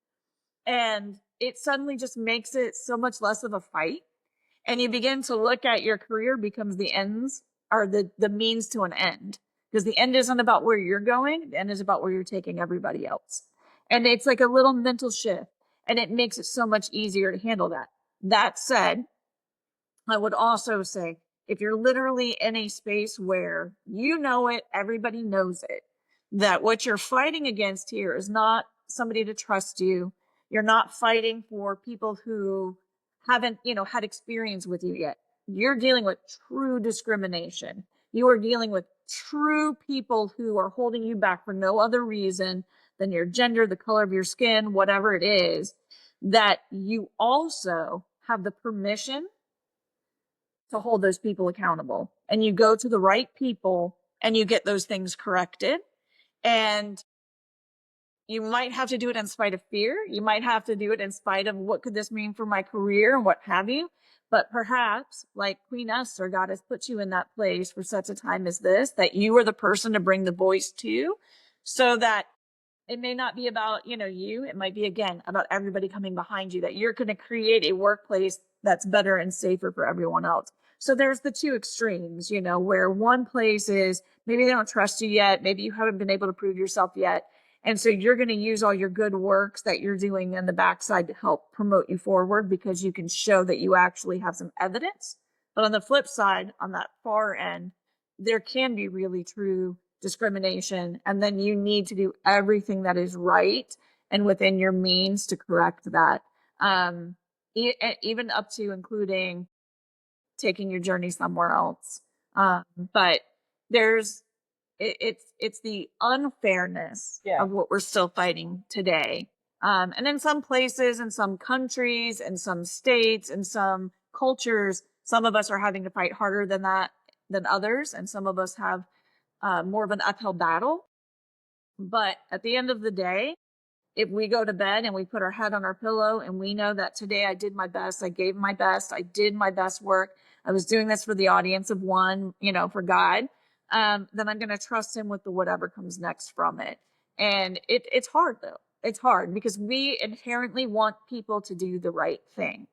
And it suddenly just makes it so much less of a fight. And you begin to look at your career becomes the ends, or the means to an end, because the end isn't about where you're going. The end is about where you're taking everybody else. And it's like a little mental shift, and it makes it so much easier to handle that. That said, I would also say, if you're literally in a space where you know it, everybody knows it, that what you're fighting against here is not somebody to trust you. You're not fighting for people who haven't, had experience with you yet. You're dealing with true discrimination. You are dealing with true people who are holding you back for no other reason than your gender, the color of your skin, whatever it is, that you also have the permission to hold those people accountable. And you go to the right people and you get those things corrected. And you might have to do it in spite of fear. You might have to do it in spite of what could this mean for my career and what have you. But perhaps, like Queen Esther, God has put you in that place for such a time as this, that you are the person to bring the voice to, so that it may not be about, you. It might be, again, about everybody coming behind you, that you're going to create a workplace that's better and safer for everyone else. So there's the two extremes, where one place is maybe they don't trust you yet. Maybe you haven't been able to prove yourself yet. And so you're going to use all your good works that you're doing in the backside to help promote you forward, because you can show that you actually have some evidence. But on the flip side, on that far end, there can be really true discrimination. And then you need to do everything that is right and within your means to correct that. Even up to including taking your journey somewhere else. But there's, it's the unfairness of what we're still fighting today. And in some places, in some countries, in some states, in some cultures, some of us are having to fight harder than others. And some of us have more of an uphill battle. But at the end of the day, if we go to bed and we put our head on our pillow and we know that today I did my best, I gave my best, I did my best work, I was doing this for the audience of one, for God, then I'm going to trust him with the whatever comes next from it. And it's hard though. It's hard because we inherently want people to do the right thing.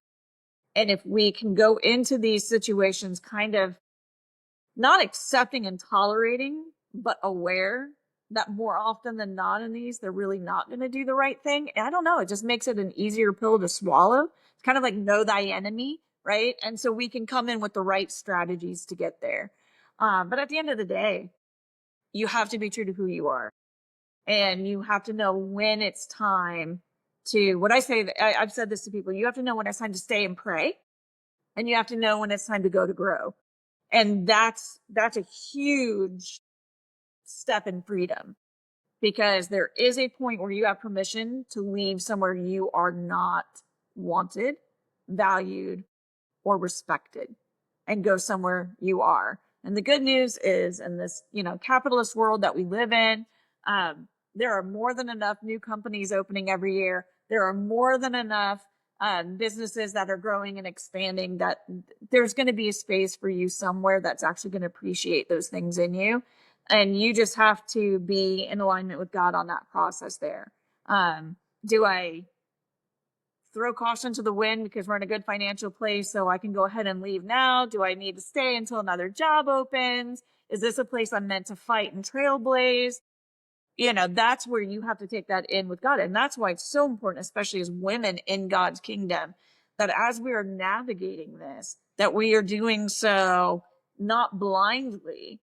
And if we can go into these situations kind of not accepting and tolerating, but aware that more often than not in these, they're really not going to do the right thing. And I don't know, it just makes it an easier pill to swallow. It's kind of like know thy enemy, right? And so we can come in with the right strategies to get there. But at the end of the day, you have to be true to who you are. And you have to know when it's time to, what I say, I've said this to people, you have to know when it's time to stay and pray. And you have to know when it's time to go to grow. And that's a huge step in freedom, because there is a point where you have permission to leave somewhere you are not wanted, valued, or respected, and go somewhere you are. And the good news is, in this, capitalist world that we live in, there are more than enough new companies opening every year. There are more than enough businesses that are growing and expanding, that there's going to be a space for you somewhere that's actually going to appreciate those things in you. And you just have to be in alignment with God on that process there. Do I throw caution to the wind because we're in a good financial place so I can go ahead and leave now? Do I need to stay until another job opens? Is this a place I'm meant to fight and trailblaze? That's where you have to take that in with God. And that's why it's so important, especially as women in God's kingdom, that as we are navigating this, that we are doing so not blindly,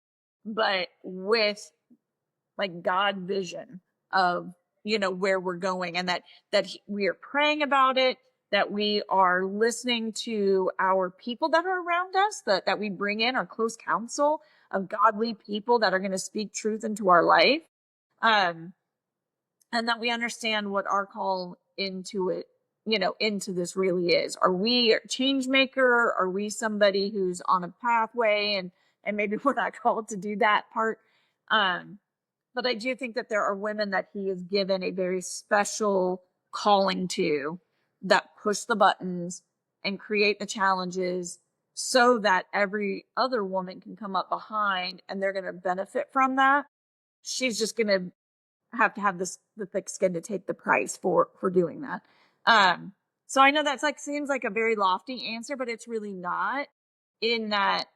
but with like God vision of, where we're going, and that we are praying about it, that we are listening to our people that are around us, that we bring in our close counsel of godly people that are going to speak truth into our life. And that we understand what our call into it, into this really is. Are we a change maker? Are we somebody who's on a pathway and maybe we're not called to do that part? But I do think that there are women that he has given a very special calling to, that push the buttons and create the challenges so that every other woman can come up behind and they're going to benefit from that. She's just going to have the thick skin to take the price for doing that. So I know that's seems like a very lofty answer, but it's really not, in that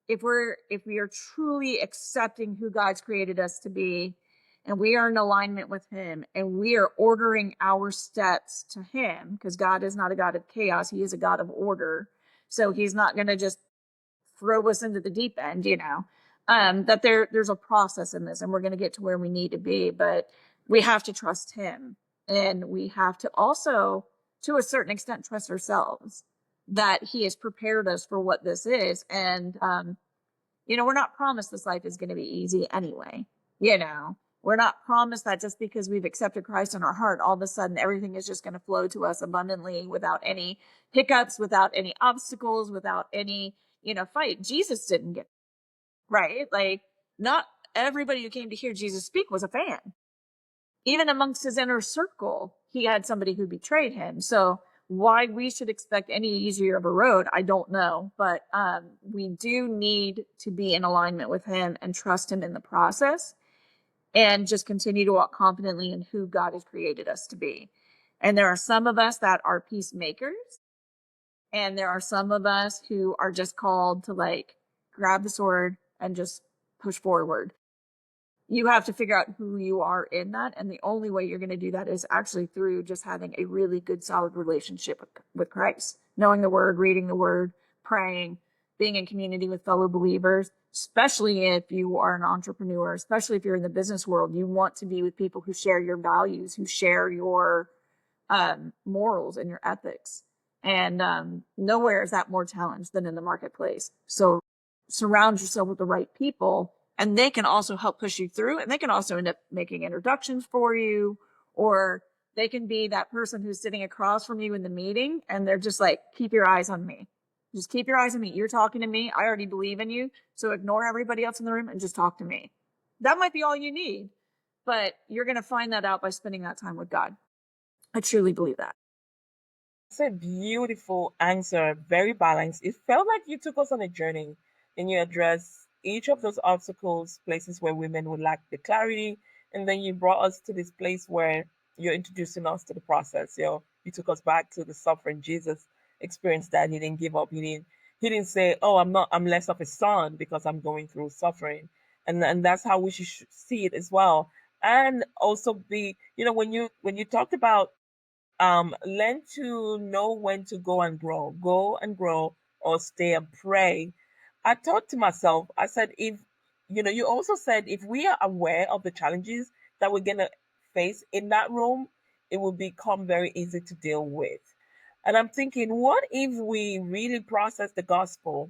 if we are truly accepting who God's created us to be, and we are in alignment with him, and we are ordering our steps to him, because God is not a God of chaos, he is a God of order. So he's not going to just throw us into the deep end, that there's a process in this, and we're going to get to where we need to be, but we have to trust him. And we have to also, to a certain extent, trust ourselves that he has prepared us for what this is. And, we're not promised this life is going to be easy anyway. We're not promised that just because we've accepted Christ in our heart, all of a sudden everything is just going to flow to us abundantly without any hiccups, without any obstacles, without any, fight. Jesus didn't get, right? Like, not everybody who came to hear Jesus speak was a fan. Even amongst his inner circle, he had somebody who betrayed him. So why we should expect any easier of a road, I don't know. But we do need to be in alignment with him and trust him in the process, and just continue to walk confidently in who God has created us to be. And there are some of us that are peacemakers, and there are some of us who are just called to grab the sword and just push forward. You have to figure out who you are in that. And the only way you're going to do that is actually through just having a really good, solid relationship with Christ, knowing the word, reading the word, praying, being in community with fellow believers, especially if you are an entrepreneur, especially if you're in the business world. You want to be with people who share your values, who share your morals and your ethics. And nowhere is that more challenged than in the marketplace. So surround yourself with the right people, and they can also help push you through, and they can also end up making introductions for you, or they can be that person who's sitting across from you in the meeting, and they're just like, keep your eyes on me. Just keep your eyes on me. You're talking to me. I already believe in you. So ignore everybody else in the room and just talk to me. That might be all you need. but you're going to find that out by spending that time with God. I truly believe that. It's a beautiful answer, very balanced. It felt like you took us on a journey and you addressed each of those obstacles, places where women would lack the clarity, and then you brought us to this place where you're introducing us to the process. You took us back to the suffering Jesus experienced that he didn't give up. He didn't say, "Oh, I'm less of a son because I'm going through suffering," and that's how we should see it as well. And also be, when you talked about learn to know when to go and grow or stay and pray. I thought to myself, I said, if you also said if we are aware of the challenges that we're gonna face in that room, it will become very easy to deal with. And I'm thinking, what if we really process the gospel,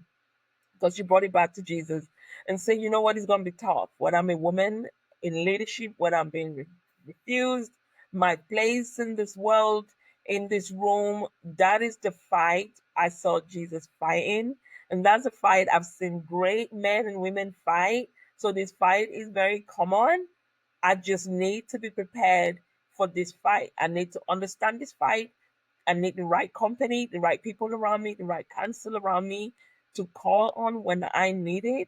because you brought it back to Jesus, and say, you know what, it's going to be tough. When I'm a woman in leadership, when I'm being refused my place in this world, in this room, that is the fight I saw Jesus fighting. And that's a fight I've seen great men and women fight. So this fight is very common. I just need to be prepared for this fight. I need to understand this fight. I need the right company, the right people around me, the right counsel around me to call on when I need it.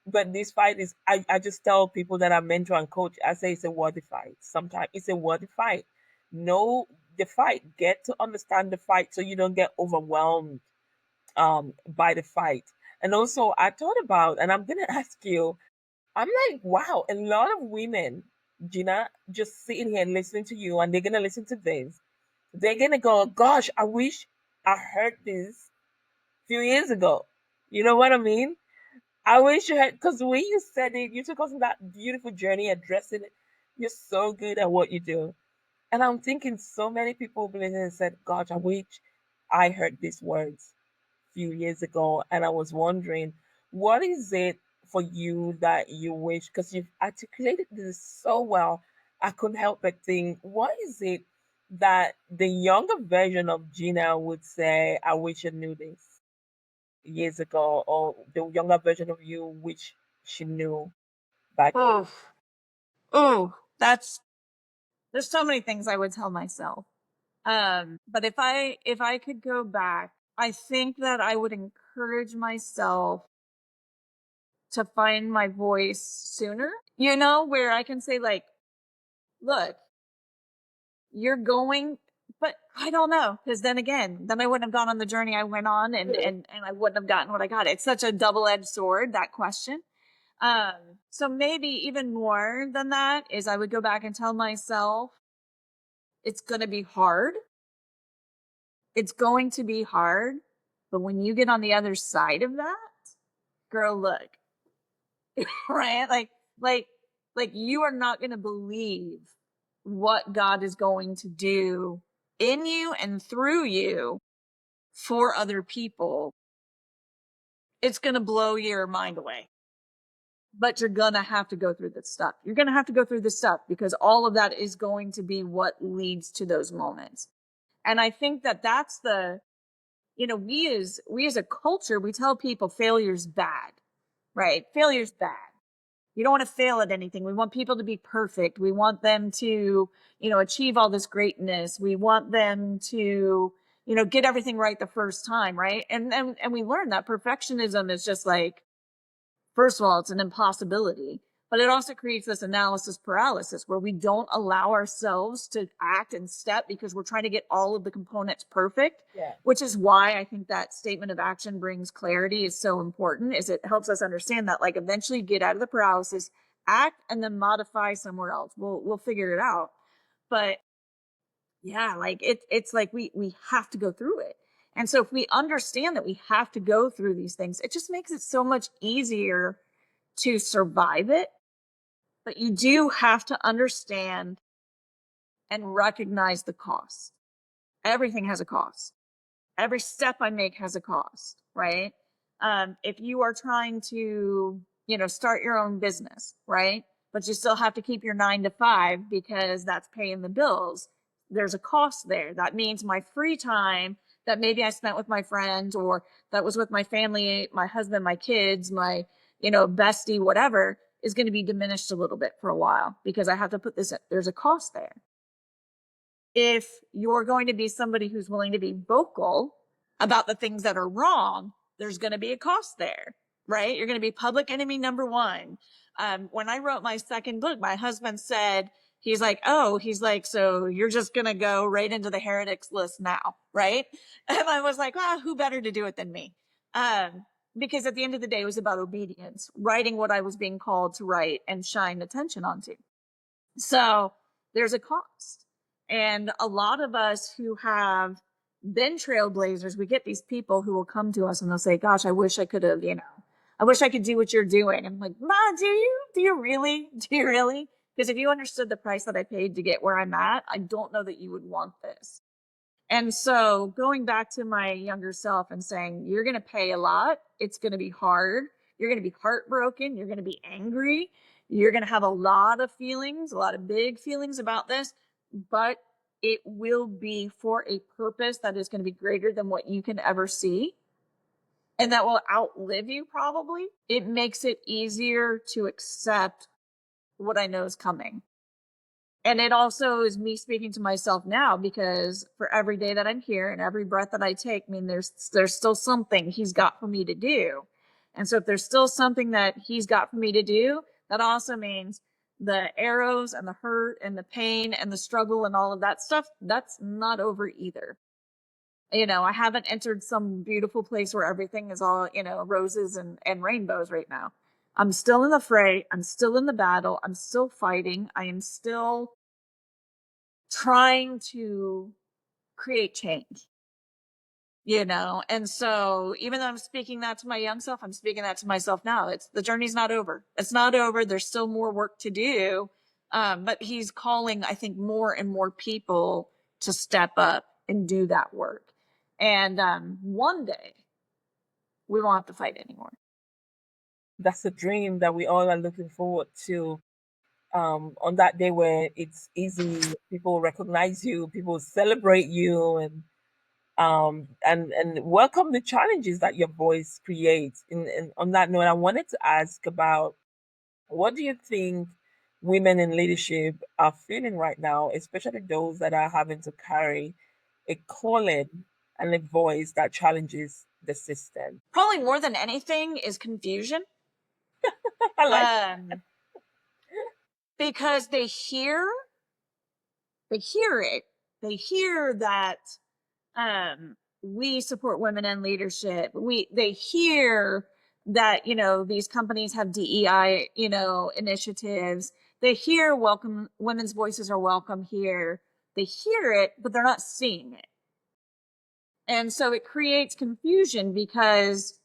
But this fight is, I just tell people that I mentor and coach, I say it's a worthy fight. Sometimes it's a worthy fight. Know the fight. Get to understand the fight so you don't get overwhelmed by the fight. And also, I thought about, and I'm going to ask you, I'm like, wow, a lot of women, Gina, just sitting here and listening to you, and they're going to listen to this. They're going to go, gosh, I wish I heard this few years ago. You know what I mean? I wish you had, because the way you said it, you took us on that beautiful journey addressing it. You're so good at what you do. And I'm thinking so many people listening and said, gosh, I wish I heard these words a few years ago. And I was wondering, what is it for you that you wish, because you've articulated this so well, I couldn't help but think, what is it that the younger version of Gina would say, I wish I knew this years ago, or the younger version of you, which she knew back then? Oh, oh, there's so many things I would tell myself. But if I could go back, I think that I would encourage myself to find my voice sooner, where I can say, like, look, you're going, but I don't know. Because then again, then I wouldn't have gone on the journey I went on, and I wouldn't have gotten what I got. It's such a double-edged sword, that question. Um, so maybe even more than that is I would go back and tell myself it's going to be hard. It's going to be hard. But when you get on the other side of that, girl, look, right? Like, like you are not going to believe what God is going to do in you and through you for other people. It's going to blow your mind away. But you're going to have to go through this stuff. You're going to have to go through this stuff because all of that is going to be what leads to those moments. And I think that that's we as a culture, we tell people failure's bad, right? Failure's bad. You don't want to fail at anything. We want people to be perfect. We want them to, achieve all this greatness. We want them to, get everything right the first time, right? And we learn that perfectionism is just like, first of all, it's an impossibility, but it also creates this analysis paralysis where we don't allow ourselves to act and step because we're trying to get all of the components perfect. Yeah. Which is why I think that statement of action brings clarity is so important, is it helps us understand that, like, eventually get out of the paralysis, act, and then modify somewhere else. We'll figure it out. But yeah, like it's like we have to go through it. And so if we understand that we have to go through these things, it just makes it so much easier to survive it. But you do have to understand and recognize the cost. Everything has a cost. Every step I make has a cost, right? If you are trying to, start your own business, right? But you still have to keep your 9 to 5 because that's paying the bills. There's a cost there. That means my free time that maybe I spent with my friends or that was with my family, my husband, my kids, my, bestie, whatever, is going to be diminished a little bit for a while because I have to put this in. There's a cost there. If you're going to be somebody who's willing to be vocal about the things that are wrong, there's going to be a cost there, right? You're going to be public enemy number one. When I wrote my second book, my husband said, he's like, so you're just going to go right into the heretics list now, right? And I was like, well, who better to do it than me? Because at the end of the day, it was about obedience, writing what I was being called to write and shine attention onto. So there's a cost. And a lot of us who have been trailblazers, we get these people who will come to us and they'll say, gosh, I wish I could have, I wish I could do what you're doing. And I'm like, Ma, do you? Do you really? Do you really? Because if you understood the price that I paid to get where I'm at, I don't know that you would want this. And so going back to my younger self and saying, you're going to pay a lot. It's going to be hard. You're going to be heartbroken. You're going to be angry. You're going to have a lot of feelings, a lot of big feelings about this, but it will be for a purpose that is going to be greater than what you can ever see. And that will outlive you probably. It makes it easier to accept what I know is coming. And it also is me speaking to myself now, because for every day that I'm here and every breath that I take, I mean, there's still something he's got for me to do. And so if there's still something that he's got for me to do, that also means the arrows and the hurt and the pain and the struggle and all of that stuff, that's not over either. I haven't entered some beautiful place where everything is all, roses and rainbows right now. I'm still in the fray. I'm still in the battle. I'm still fighting. I am still trying to create change, And so even though I'm speaking that to my young self, I'm speaking that to myself now. The journey's not over. It's not over. There's still more work to do. But he's calling, I think, more and more people to step up and do that work. And one day we won't have to fight anymore. That's a dream that we all are looking forward to. On that day where it's easy, people recognize you, people celebrate you, and welcome the challenges that your voice creates. And on that note, I wanted to ask about, what do you think women in leadership are feeling right now, especially those that are having to carry a calling and a voice that challenges the system? Probably more than anything is confusion. I like Because they hear it. They hear that we support women in leadership. They hear that, these companies have DEI, initiatives. They hear women's voices are welcome here. They hear it, but they're not seeing it. And so it creates confusion because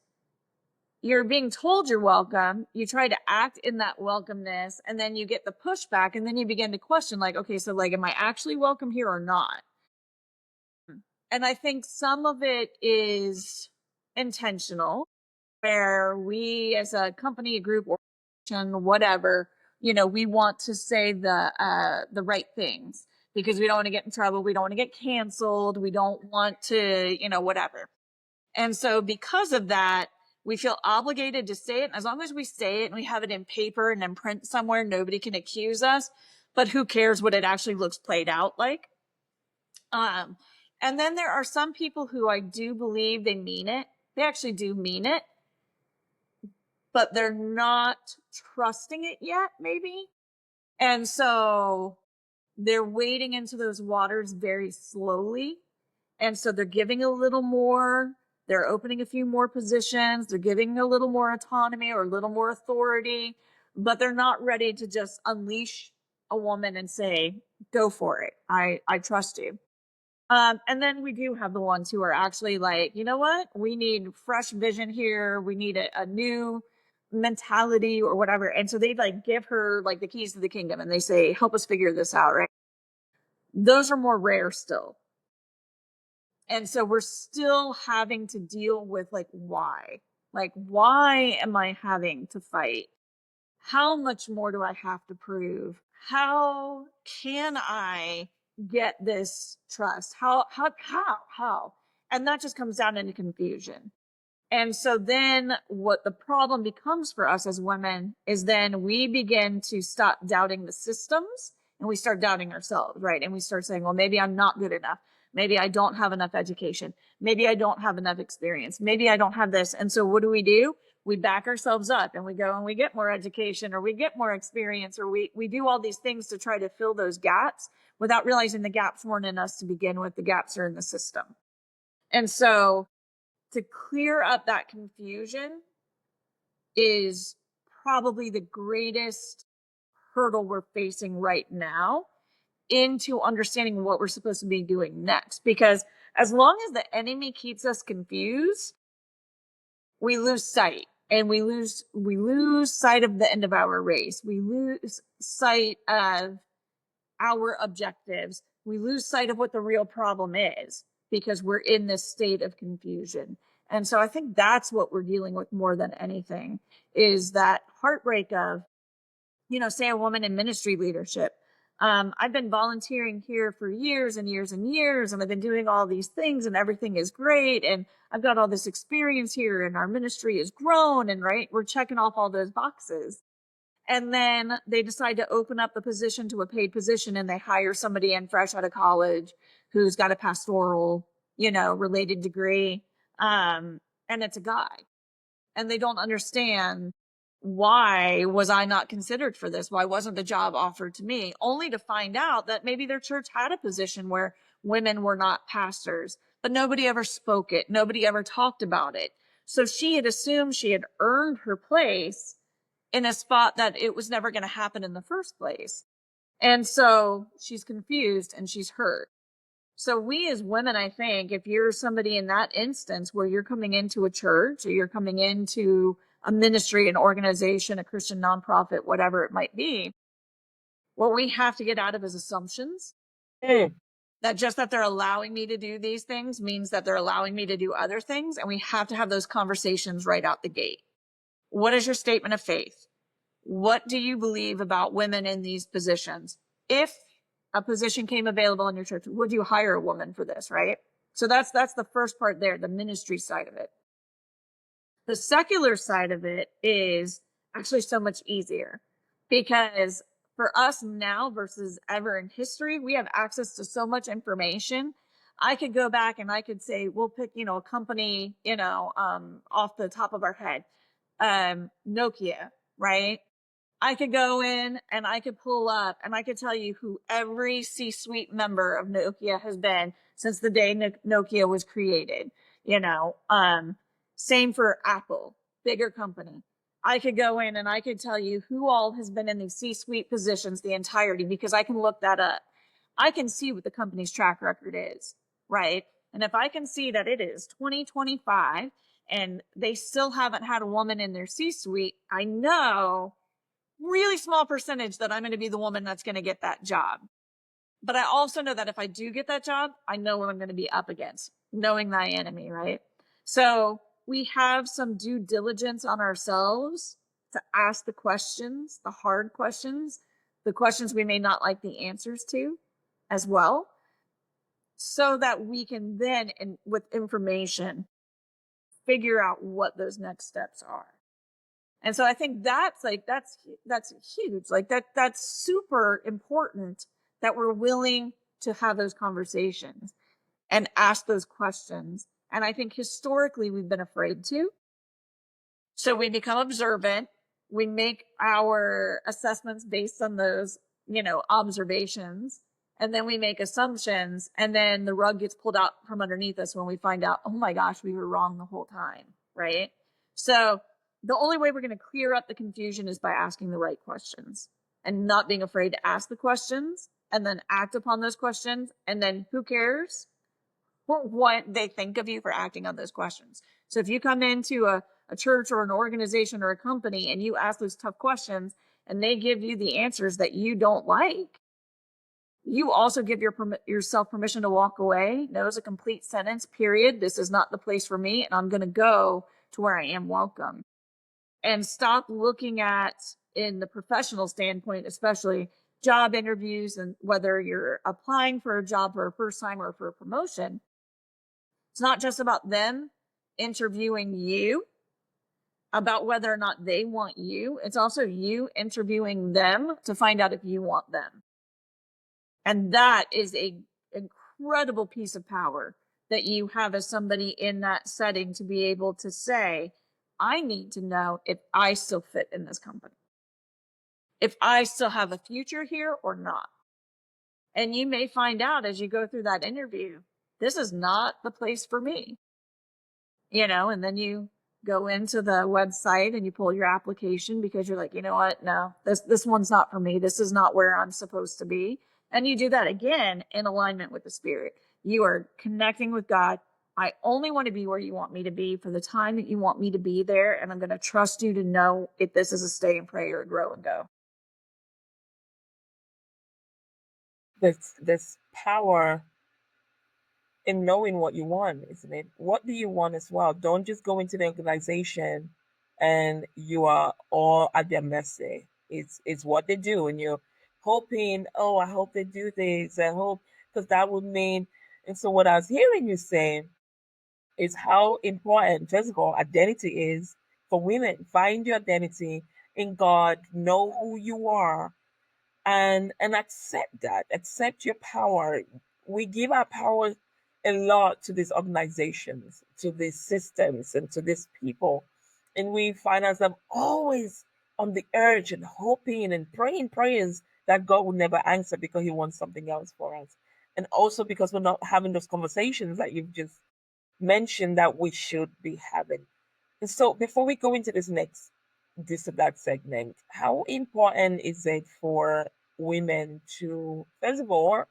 you're being told you're welcome. You try to act in that welcomeness, and then you get the pushback, and then you begin to question, like, okay, so am I actually welcome here or not? And I think some of it is intentional, where we as a company, a group, organization, whatever, we want to say the right things because we don't want to get in trouble. We don't want to get canceled. We don't want to, whatever. And so because of that, we feel obligated to say it. And as long as we say it and we have it in paper and in print somewhere, nobody can accuse us. But who cares what it actually looks played out like? And then there are some people who I do believe they mean it. They actually do mean it, but they're not trusting it yet, maybe. And so they're wading into those waters very slowly. And so they're giving a little more, they're opening a few more positions, they're giving a little more autonomy or a little more authority, but they're not ready to just unleash a woman and say, go for it. I trust you. And then we do have the ones who are actually like, you know what? We need fresh vision here. We need a new mentality or whatever. And so they give her the keys to the kingdom and they say, help us figure this out, right? Those are more rare still. And so we're still having to deal with why? Why am I having to fight? How much more do I have to prove? How can I get this trust? How? And that just comes down into confusion. And so then what the problem becomes for us as women is then we begin to stop doubting the systems and we start doubting ourselves, right? And we start saying, well, maybe I'm not good enough. Maybe I don't have enough education. Maybe I don't have enough experience. Maybe I don't have this. And so what do? We back ourselves up and we go and we get more education or we get more experience or we do all these things to try to fill those gaps without realizing the gaps weren't in us to begin with. The gaps are in the system. And so to clear up that confusion is probably the greatest hurdle we're facing right now into understanding what we're supposed to be doing next. Because as long as the enemy keeps us confused, we lose sight and we lose sight of the end of our race. We lose sight of our objectives. We lose sight of what the real problem is because we're in this state of confusion. And so I think that's what we're dealing with more than anything is that heartbreak of, say a woman in ministry leadership. I've been volunteering here for years and years and years, and I've been doing all these things and everything is great. And I've got all this experience here and our ministry has grown and right, we're checking off all those boxes. And then they decide to open up the position to a paid position and they hire somebody in fresh out of college who's got a pastoral, related degree. And it's a guy. And they don't understand why was I not considered for this? Why wasn't the job offered to me? Only to find out that maybe their church had a position where women were not pastors, but nobody ever spoke it. Nobody ever talked about it. So she had assumed she had earned her place in a spot that it was never going to happen in the first place. And so she's confused and she's hurt. So we as women, I think, if you're somebody in that instance where you're coming into a church or you're coming into a ministry, an organization, a Christian nonprofit, whatever it might be, what we have to get out of is assumptions. That just that they're allowing me to do these things means that they're allowing me to do other things. And we have to have those conversations right out the gate. What is your statement of faith? What do you believe about women in these positions? If a position came available in your church, would you hire a woman for this, right? So that's the first part there, the ministry side of it. The secular side of it is actually so much easier because for us now versus ever in history, we have access to so much information. I could go back and I could say, we'll pick, a company, off the top of our head, Nokia, right? I could go in and I could pull up and I could tell you who every C-suite member of Nokia has been since the day Nokia was created. Same for Apple, bigger company. I could go in and I could tell you who all has been in these C-suite positions the entirety because I can look that up. I can see what the company's track record is, right? And if I can see that it is 2025 and they still haven't had a woman in their C-suite, I know really small percentage that I'm going to be the woman that's going to get that job. But I also know that if I do get that job, I know what I'm going to be up against, knowing thy enemy, right? So we have some due diligence on ourselves to ask the questions, the hard questions, the questions we may not like the answers to as well, so that we can then, with information, figure out what those next steps are. And so I think that's huge. Like that's super important that we're willing to have those conversations and ask those questions. And I think historically we've been afraid to. So we become observant. We make our assessments based on those, observations. And then we make assumptions. And then the rug gets pulled out from underneath us when we find out, oh my gosh, we were wrong the whole time. Right. So the only way we're going to clear up the confusion is by asking the right questions and not being afraid to ask the questions and then act upon those questions. And then who cares what they think of you for acting on those questions? So if you come into a church or an organization or a company and you ask those tough questions and they give you the answers that you don't like, you also give yourself permission to walk away. No is a complete sentence, period. This is not the place for me. And I'm going to go to where I am welcome. And stop looking at, in the professional standpoint, especially job interviews and whether you're applying for a job for a first time or for a promotion. It's not just about them. interviewing you about whether or not they want you. It's also you interviewing them to find out if you want them. And that is a incredible piece of power that you have as somebody in that setting to be able to say, I need to know if I still fit in this company, if I still have a future here or not. And you may find out as you go through that interview, this is not the place for me, and then you go into the website and you pull your application because you're like, you know what? No, this one's not for me. This is not where I'm supposed to be. And you do that again in alignment with the spirit. You are connecting with God. I only want to be where you want me to be for the time that you want me to be there. And I'm going to trust you to know if this is a stay and pray or grow and go. There's power in knowing what you want, isn't it? What do you want as well? Don't just go into the organization and you are all at their mercy. It's what they do, and you're hoping, oh, I hope they do this. I hope, because that would mean. And so, what I was hearing you say is how important physical identity is for women. Find your identity in God. Know who you are, and accept that, accept your power. We give our power a lot to these organizations, to these systems, and to these people, and we find ourselves always on the urge and hoping and praying prayers that God will never answer because he wants something else for us, and also because we're not having those conversations that you've just mentioned that we should be having. And so before we go into this or that segment, how important is it for women to, first of all,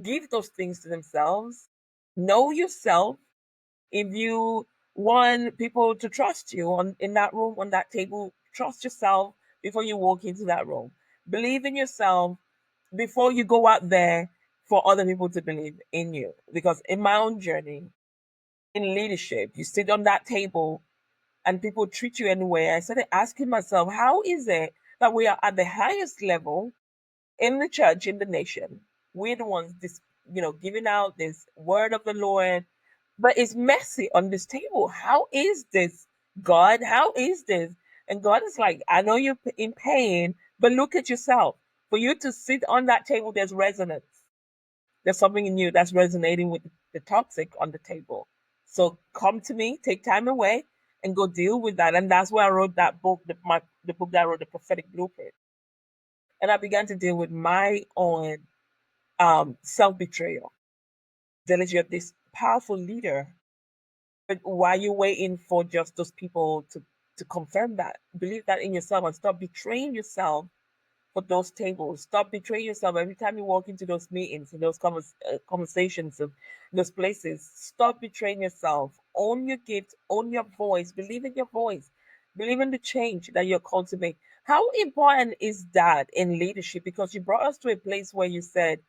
give those things to themselves, know yourself? If you want people to trust you in that room, on that table, trust yourself before you walk into that room. Believe in yourself before you go out there for other people to believe in you. Because in my own journey in leadership, you sit on that table and people treat you anyway. I started asking myself, how is it that we are at the highest level in the church, in the nation? We're the ones giving out this word of the Lord, but it's messy on this table. How is this, God? How is this? And God is like, I know you're in pain, but look at yourself. For you to sit on that table, there's resonance. There's something in you that's resonating with the toxic on the table. So come to me, take time away, and go deal with that. And that's why I wrote that book, the book that I wrote, The Prophetic Blueprint. And I began to deal with my own self betrayal. Dylis, you're this powerful leader, but why are you waiting for just those people to confirm that? Believe that in yourself and stop betraying yourself for those tables. Stop betraying yourself every time you walk into those meetings and those conversations of those places. Stop betraying yourself. Own your gift, own your voice, believe in your voice, believe in the change that you're called to make. How important is that in leadership? Because you brought us to a place where you said,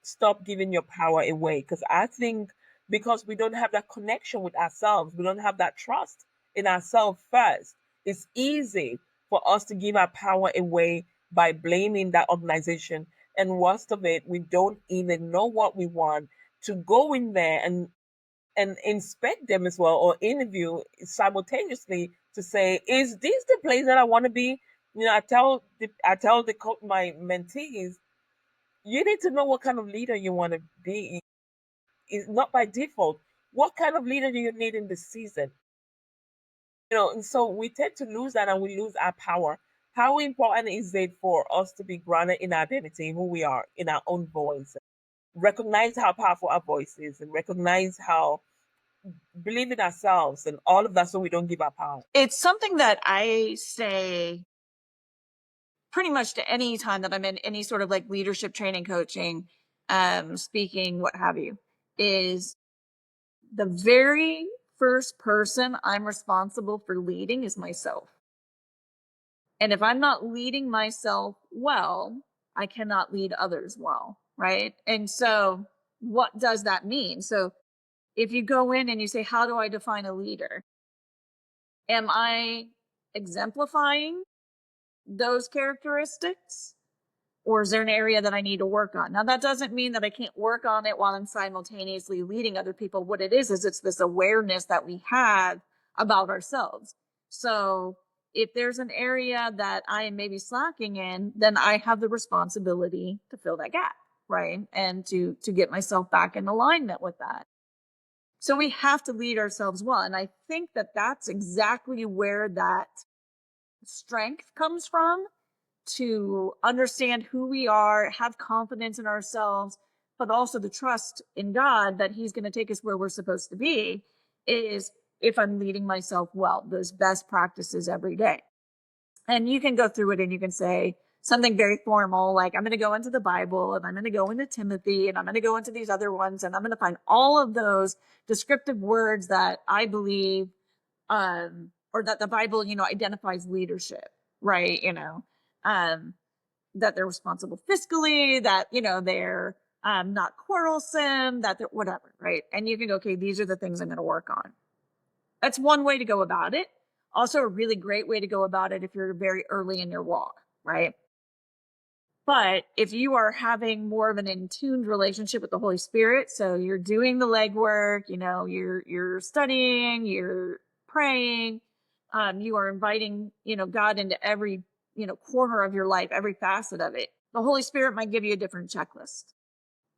stop giving your power away. Because I think because we don't have that connection with ourselves, we don't have that trust in ourselves first, it's easy for us to give our power away by blaming that organization. And worst of it, we don't even know what we want to go in there and inspect them as well, or interview simultaneously to say, is this the place that I want to be? My mentees, you need to know what kind of leader you want to be. It's not by default. What kind of leader do you need in this season? And so we tend to lose that and we lose our power. How important is it for us to be grounded in our identity, who we are, in our own voice? Recognize how powerful our voice is and recognize how believe in ourselves and all of that so we don't give our power. It's something that I say pretty much to any time that I'm in any sort of like leadership training, coaching, speaking, what have you, is the very first person I'm responsible for leading is myself. And if I'm not leading myself well, I cannot lead others well, right? And so what does that mean? So if you go in and you say, how do I define a leader? Am I exemplifying those characteristics? Or is there an area that I need to work on? Now, that doesn't mean that I can't work on it while I'm simultaneously leading other people. What it is it's this awareness that we have about ourselves. So if there's an area that I am maybe slacking in, then I have the responsibility to fill that gap, right? And to get myself back in alignment with that. So we have to lead ourselves well. And I think that that's exactly where that strength comes from, to understand who we are, have confidence in ourselves, but also the trust in God that He's going to take us where we're supposed to be, is if I'm leading myself well, those best practices every day. And you can go through it and you can say something very formal, like I'm going to go into the Bible and I'm going to go into Timothy and I'm going to go into these other ones and I'm going to find all of those descriptive words that I believe, or that the Bible, identifies leadership, right? That they're responsible fiscally, that, they're not quarrelsome, that they're whatever, right? And you can go, okay, these are the things I'm going to work on. That's one way to go about it. Also, a really great way to go about it if you're very early in your walk, right? But if you are having more of an in-tuned relationship with the Holy Spirit, so you're doing the legwork, you're studying, you're praying, you are inviting, God into every, corner of your life, every facet of it. The Holy Spirit might give you a different checklist,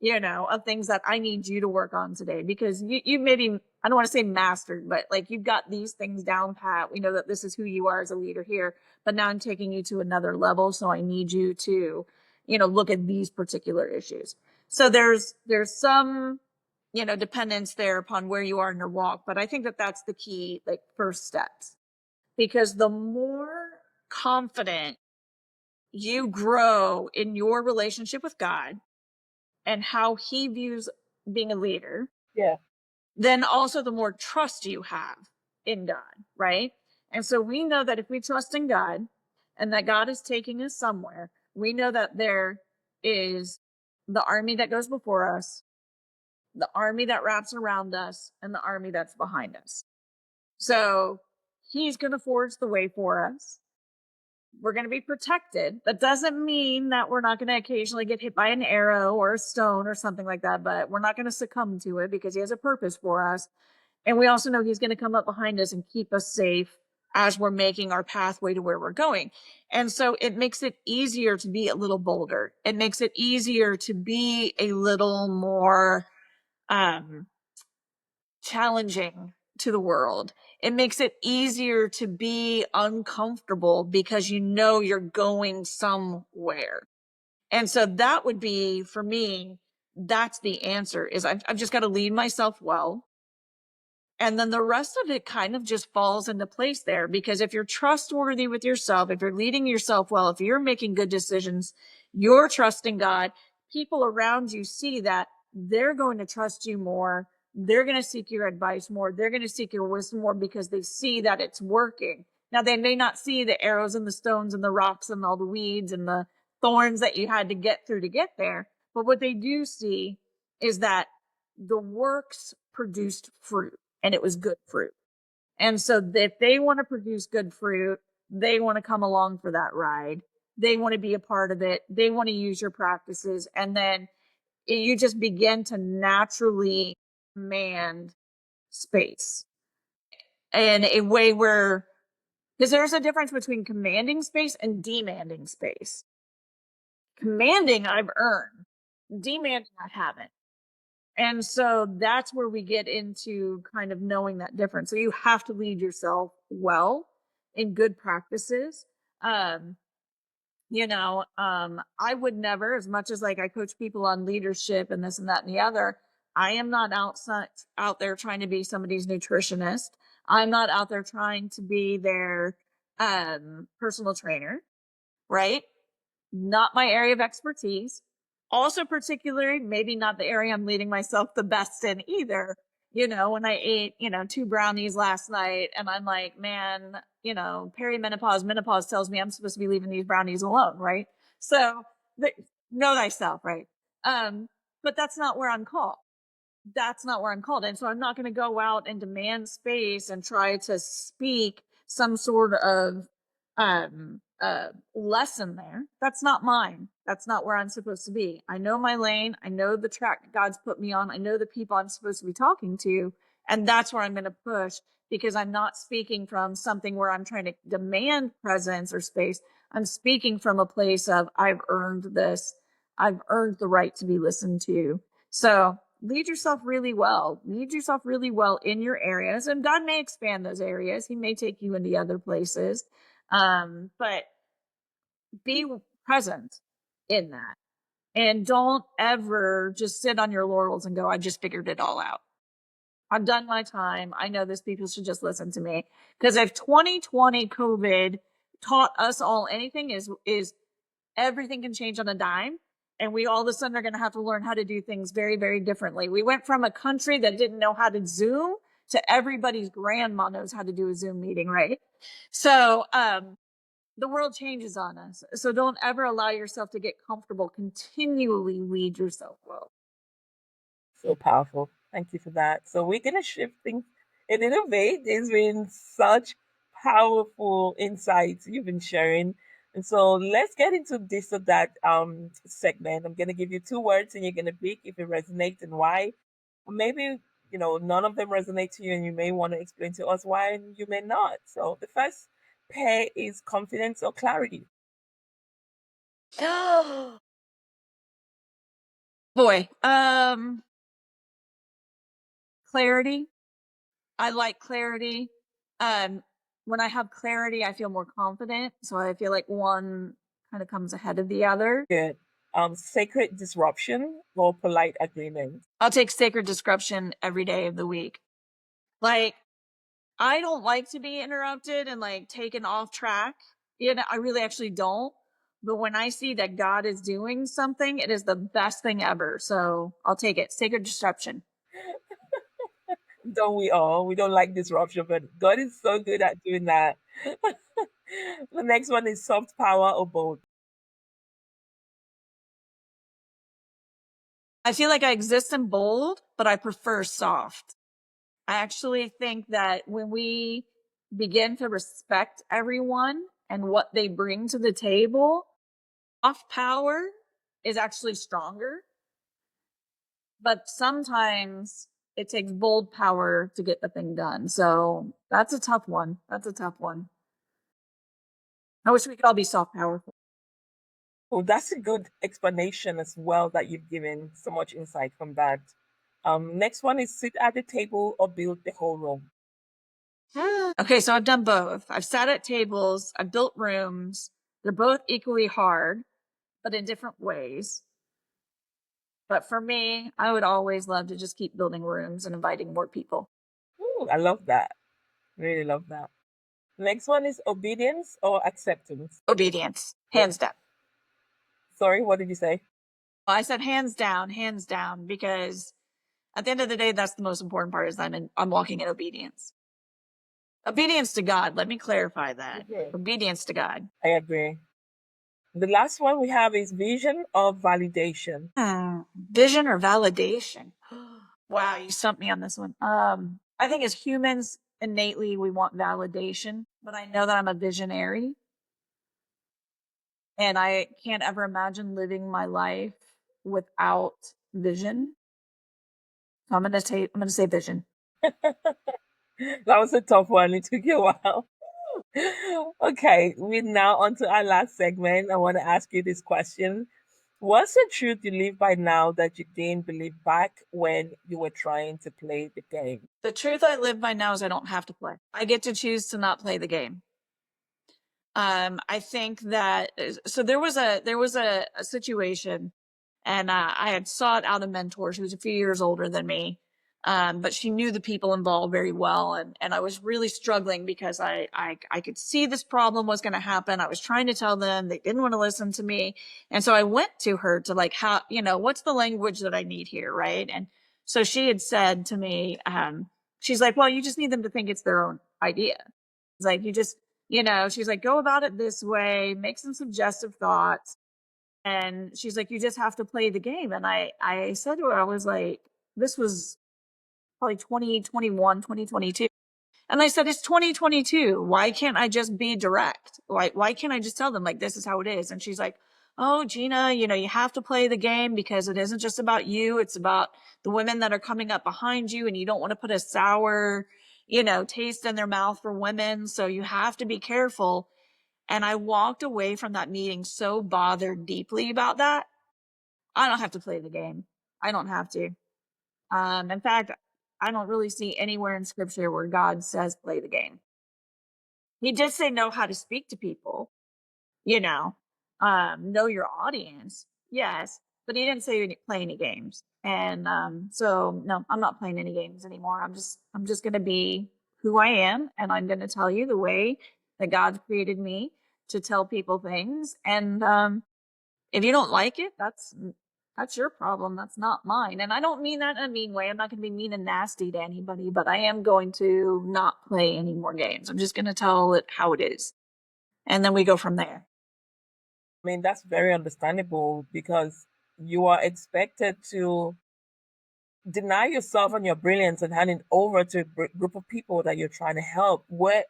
of things that I need you to work on today, because you maybe, I don't want to say mastered, but like you've got these things down pat. We know that this is who you are as a leader here, but now I'm taking you to another level. So I need you to, look at these particular issues. So there's some, dependence there upon where you are in your walk. But I think that that's the key, like first steps, because the more confident you grow in your relationship with God and how He views being a leader, Yeah. then also the more trust you have in God, right? And so we know that if we trust in God and that God is taking us somewhere, we know that there is the army that goes before us, the army that wraps around us, and the army that's behind us. So He's going to forge the way for us. We're going to be protected. That doesn't mean that we're not going to occasionally get hit by an arrow or a stone or something like that, but we're not going to succumb to it because He has a purpose for us. And we also know He's going to come up behind us and keep us safe as we're making our pathway to where we're going. And so it makes it easier to be a little bolder. It makes it easier to be a little more challenging to the world. It makes it easier to be uncomfortable because you're going somewhere. And so that would be, for me, that's the answer, is I've just got to lead myself well. And then the rest of it kind of just falls into place there, because if you're trustworthy with yourself, if you're leading yourself well, if you're making good decisions, you're trusting God, people around you see that, they're going to trust you more. They're going to seek your advice more. They're going to seek your wisdom more because they see that it's working. Now, they may not see the arrows and the stones and the rocks and all the weeds and the thorns that you had to get through to get there. But what they do see is that the works produced fruit, and it was good fruit. And so if they want to produce good fruit, they want to come along for that ride. They want to be a part of it. They want to use your practices. And then you just begin to naturally command space in a way where, because there's a difference between commanding space and demanding space. Commanding, I've earned. Demanding, I haven't. And so that's where we get into kind of knowing that difference. So you have to lead yourself well in good practices. I would never, as much as like I coach people on leadership and this and that and the other, I am not out there trying to be somebody's nutritionist. I'm not out there trying to be their personal trainer, right? Not my area of expertise. Also, particularly, maybe not the area I'm leading myself the best in either. When I ate, 2 brownies last night and I'm like, man, menopause tells me I'm supposed to be leaving these brownies alone, right? So know thyself, right? But that's not where I'm called. That's not where I'm called. And so I'm not going to go out and demand space and try to speak some sort of lesson there. That's not mine. That's not where I'm supposed to be. I know my lane. I know the track God's put me on. I know the people I'm supposed to be talking to. And that's where I'm going to push, because I'm not speaking from something where I'm trying to demand presence or space. I'm speaking from a place of, I've earned this. I've earned the right to be listened to. So lead yourself really well. Lead yourself really well in your areas. And God may expand those areas. He may take you into other places. But be present in that. And don't ever just sit on your laurels and go, I just figured it all out. I've done my time. I know this. People should just listen to me. Because if 2020 COVID taught us all anything, is everything can change on a dime. And we all of a sudden are going to have to learn how to do things very, very differently. We went from a country that didn't know how to Zoom to everybody's grandma knows how to do a Zoom meeting, right? So, the world changes on us. So don't ever allow yourself to get comfortable. Continually lead yourself well. So powerful. Thank you for that. So we're gonna shift things a little bit. It's been such powerful insights you've been sharing. And so let's get into this or that segment. I'm gonna give you two words and you're gonna pick if it resonates and why. Or maybe, none of them resonate to you and you may want to explain to us why and you may not. So the first pair is confidence or clarity. Boy, clarity. I like clarity. Um, when I have clarity, I feel more confident. So I feel like one kind of comes ahead of the other. Good. Sacred disruption or polite agreement. I'll take sacred disruption every day of the week. Like, I don't like to be interrupted and like taken off track. I really actually don't. But when I see that God is doing something, it is the best thing ever. So I'll take it. Sacred disruption. Don't we all? We don't like disruption, but God is so good at doing that. The next one is soft power or bold. I feel like I exist in bold, but I prefer soft. I actually think that when we begin to respect everyone and what they bring to the table, soft power is actually stronger. But sometimes it takes bold power to get the thing done. So that's a tough one. That's a tough one. I wish we could all be soft powerful. Oh, that's a good explanation as well that you've given so much insight from that. Next one is sit at the table or build the whole room. Okay, so I've done both. I've sat at tables, I've built rooms. They're both equally hard, but in different ways. But for me, I would always love to just keep building rooms and inviting more people. Ooh, I love that. Really love that. Next one is obedience or acceptance. Obedience, Yeah. hands down. Sorry, what did you say? I said hands down, because at the end of the day, that's the most important part, is I'm walking in obedience. Obedience to God. Let me clarify that. Okay. Obedience to God. I agree. The last one we have is vision or validation. Vision or validation? Wow, you stumped me on this one. I think as humans, innately, we want validation, but I know that I'm a visionary and I can't ever imagine living my life without vision. So I'm gonna say vision. That was a tough one. It took you a while. Okay, we're now on to our last segment. I want to ask you this question. What's the truth you live by now that you didn't believe back when you were trying to play the game? The truth I live by now is I don't have to play. I get to choose to not play the game. I think that so there was a situation, and I had sought out a mentor. She was a few years older than me, but she knew the people involved very well, and I was really struggling because I could see this problem was going to happen. I was trying to tell them, they didn't want to listen to me, and so I went to her to like, how, what's the language that I need here, right? And so she had said to me, she's like, well, you just need them to think it's their own idea. It's like, she's like, go about it this way, make some suggestive thoughts. And she's like, you just have to play the game. And I said to her, I was like, this was probably 2021, 2022. And I said, it's 2022. Why can't I just be direct? Why can't I just tell them, like, this is how it is? And she's like, oh, Gena, you have to play the game because it isn't just about you. It's about the women that are coming up behind you, and you don't want to put a sour, taste in their mouth for women. So you have to be careful. And I walked away from that meeting so bothered deeply about that. I don't have to play the game. I don't have to. In fact, I don't really see anywhere in scripture where God says play the game. He did say know how to speak to people, you know, know your audience. Yes, but he didn't say play any games. And so no, I'm not playing any games anymore. I'm just gonna be who I am, and I'm gonna tell you the way that God's created me to tell people things. And if you don't like it, that's your problem. That's not mine. And I don't mean that in a mean way. I'm not going to be mean and nasty to anybody, but I am going to not play any more games. I'm just going to tell it how it is. And then we go from there. I mean, that's very understandable because you are expected to deny yourself and your brilliance and hand it over to a group of people that you're trying to help. Where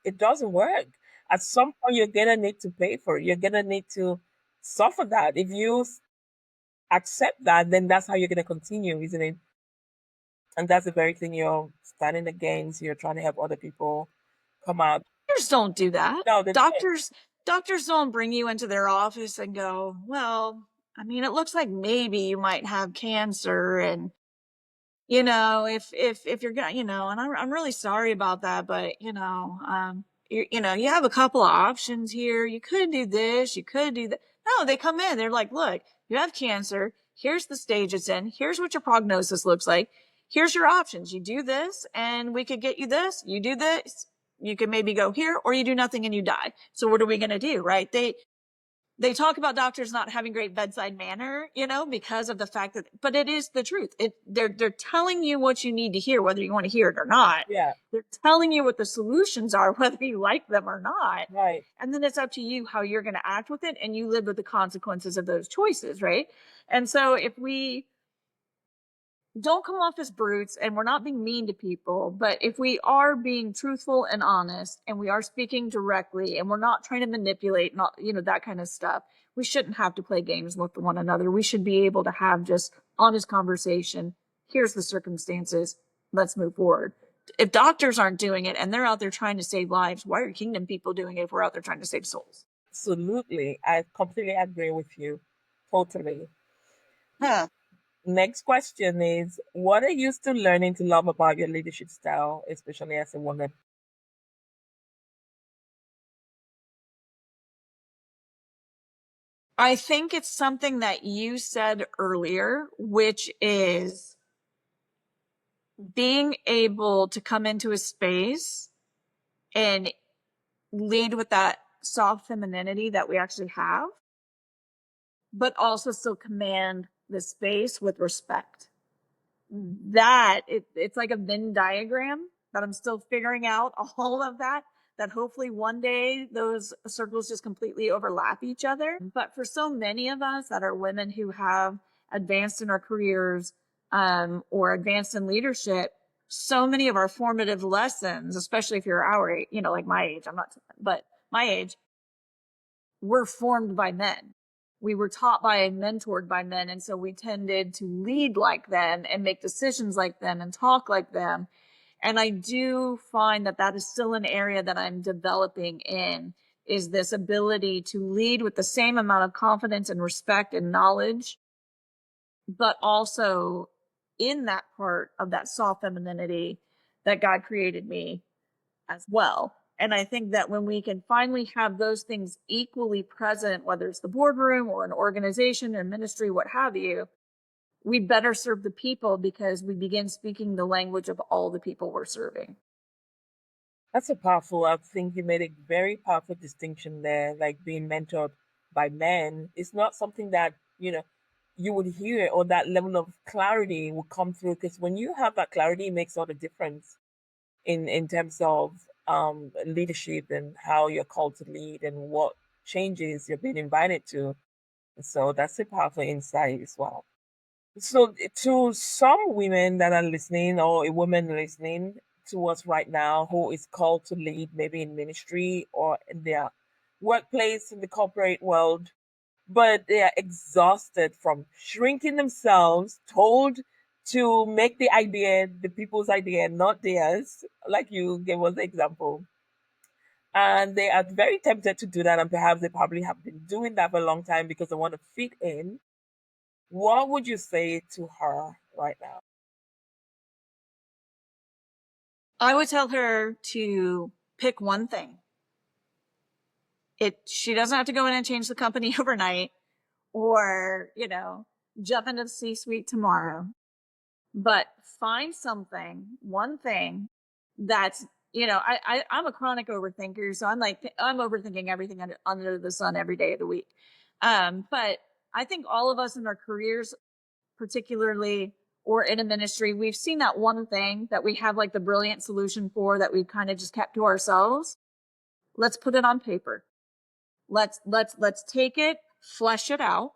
it doesn't work. At some point, you're gonna need to pay for it. You're gonna need to suffer that. If you accept that, then that's how you're gonna continue, isn't it? And that's the very thing you're standing against. You're trying to help other people come out. Doctors don't do that. No, they don't. Doctors don't bring you into their office and go, well, I mean, it looks like maybe you might have cancer, and if you're gonna, and I'm really sorry about that, but you have a couple of options here. You could do this, you could do that. No, they come in, they're like, look, you have cancer. Here's the stage it's in. Here's what your prognosis looks like. Here's your options. You do this, and we could get you this. You do this. You can maybe go here, or you do nothing and you die. So what are we gonna do, right? They talk about doctors not having great bedside manner, because of the fact that, but it is the truth. They're telling you what you need to hear, whether you want to hear it or not. Yeah. They're telling you what the solutions are, whether you like them or not. Right. And then it's up to you how you're going to act with it, and you live with the consequences of those choices, right? And so if we don't come off as brutes, and we're not being mean to people, but if we are being truthful and honest, and we are speaking directly, and we're not trying to manipulate, not that kind of stuff, we shouldn't have to play games with one another. We should be able to have just honest conversation. Here's the circumstances, let's move forward. If doctors aren't doing it and they're out there trying to save lives, why are kingdom people doing it if we're out there trying to save souls? Absolutely. I completely agree with you. Totally. Huh. Next question is, what are you still learning to love about your leadership style, especially as a woman? I think it's something that you said earlier, which is being able to come into a space and lead with that soft femininity that we actually have, but also still command the space with respect. It's like a Venn diagram that I'm still figuring out all of that hopefully one day those circles just completely overlap each other. But for so many of us that are women who have advanced in our careers, or advanced in leadership, so many of our formative lessons, especially if you're our age, like my age, I'm not, but my age, were formed by men. We were taught by and mentored by men. And so we tended to lead like them and make decisions like them and talk like them. And I do find that is still an area that I'm developing in, is this ability to lead with the same amount of confidence and respect and knowledge, but also in that part of that soft femininity that God created me as well. And I think that when we can finally have those things equally present, whether it's the boardroom or an organization or ministry, what have you, we better serve the people because we begin speaking the language of all the people we're serving. That's a powerful, I think you made a very powerful distinction there, like being mentored by men. It's not something that, you would hear, or that level of clarity would come through, because when you have that clarity, it makes all the difference in terms of leadership and how you're called to lead and what changes you're being invited to. So that's a powerful insight as well. So to some women that are listening, or a woman listening, to us right now who is called to lead, maybe in ministry or in their workplace in the corporate world, but they are exhausted from shrinking themselves, told to make the idea the people's idea, not theirs, like you gave us the example. And they are very tempted to do that, and perhaps they probably have been doing that for a long time because they want to fit in. What would you say to her right now? I would tell her to pick one thing. She doesn't have to go in and change the company overnight or, jump into the C-suite tomorrow, but find something, one thing that's, I'm a chronic overthinker. So I'm overthinking everything under the sun every day of the week. But I think all of us in our careers, particularly or in a ministry, we've seen that one thing that we have like the brilliant solution for that we've kind of just kept to ourselves. Let's put it on paper. Let's take it, flesh it out,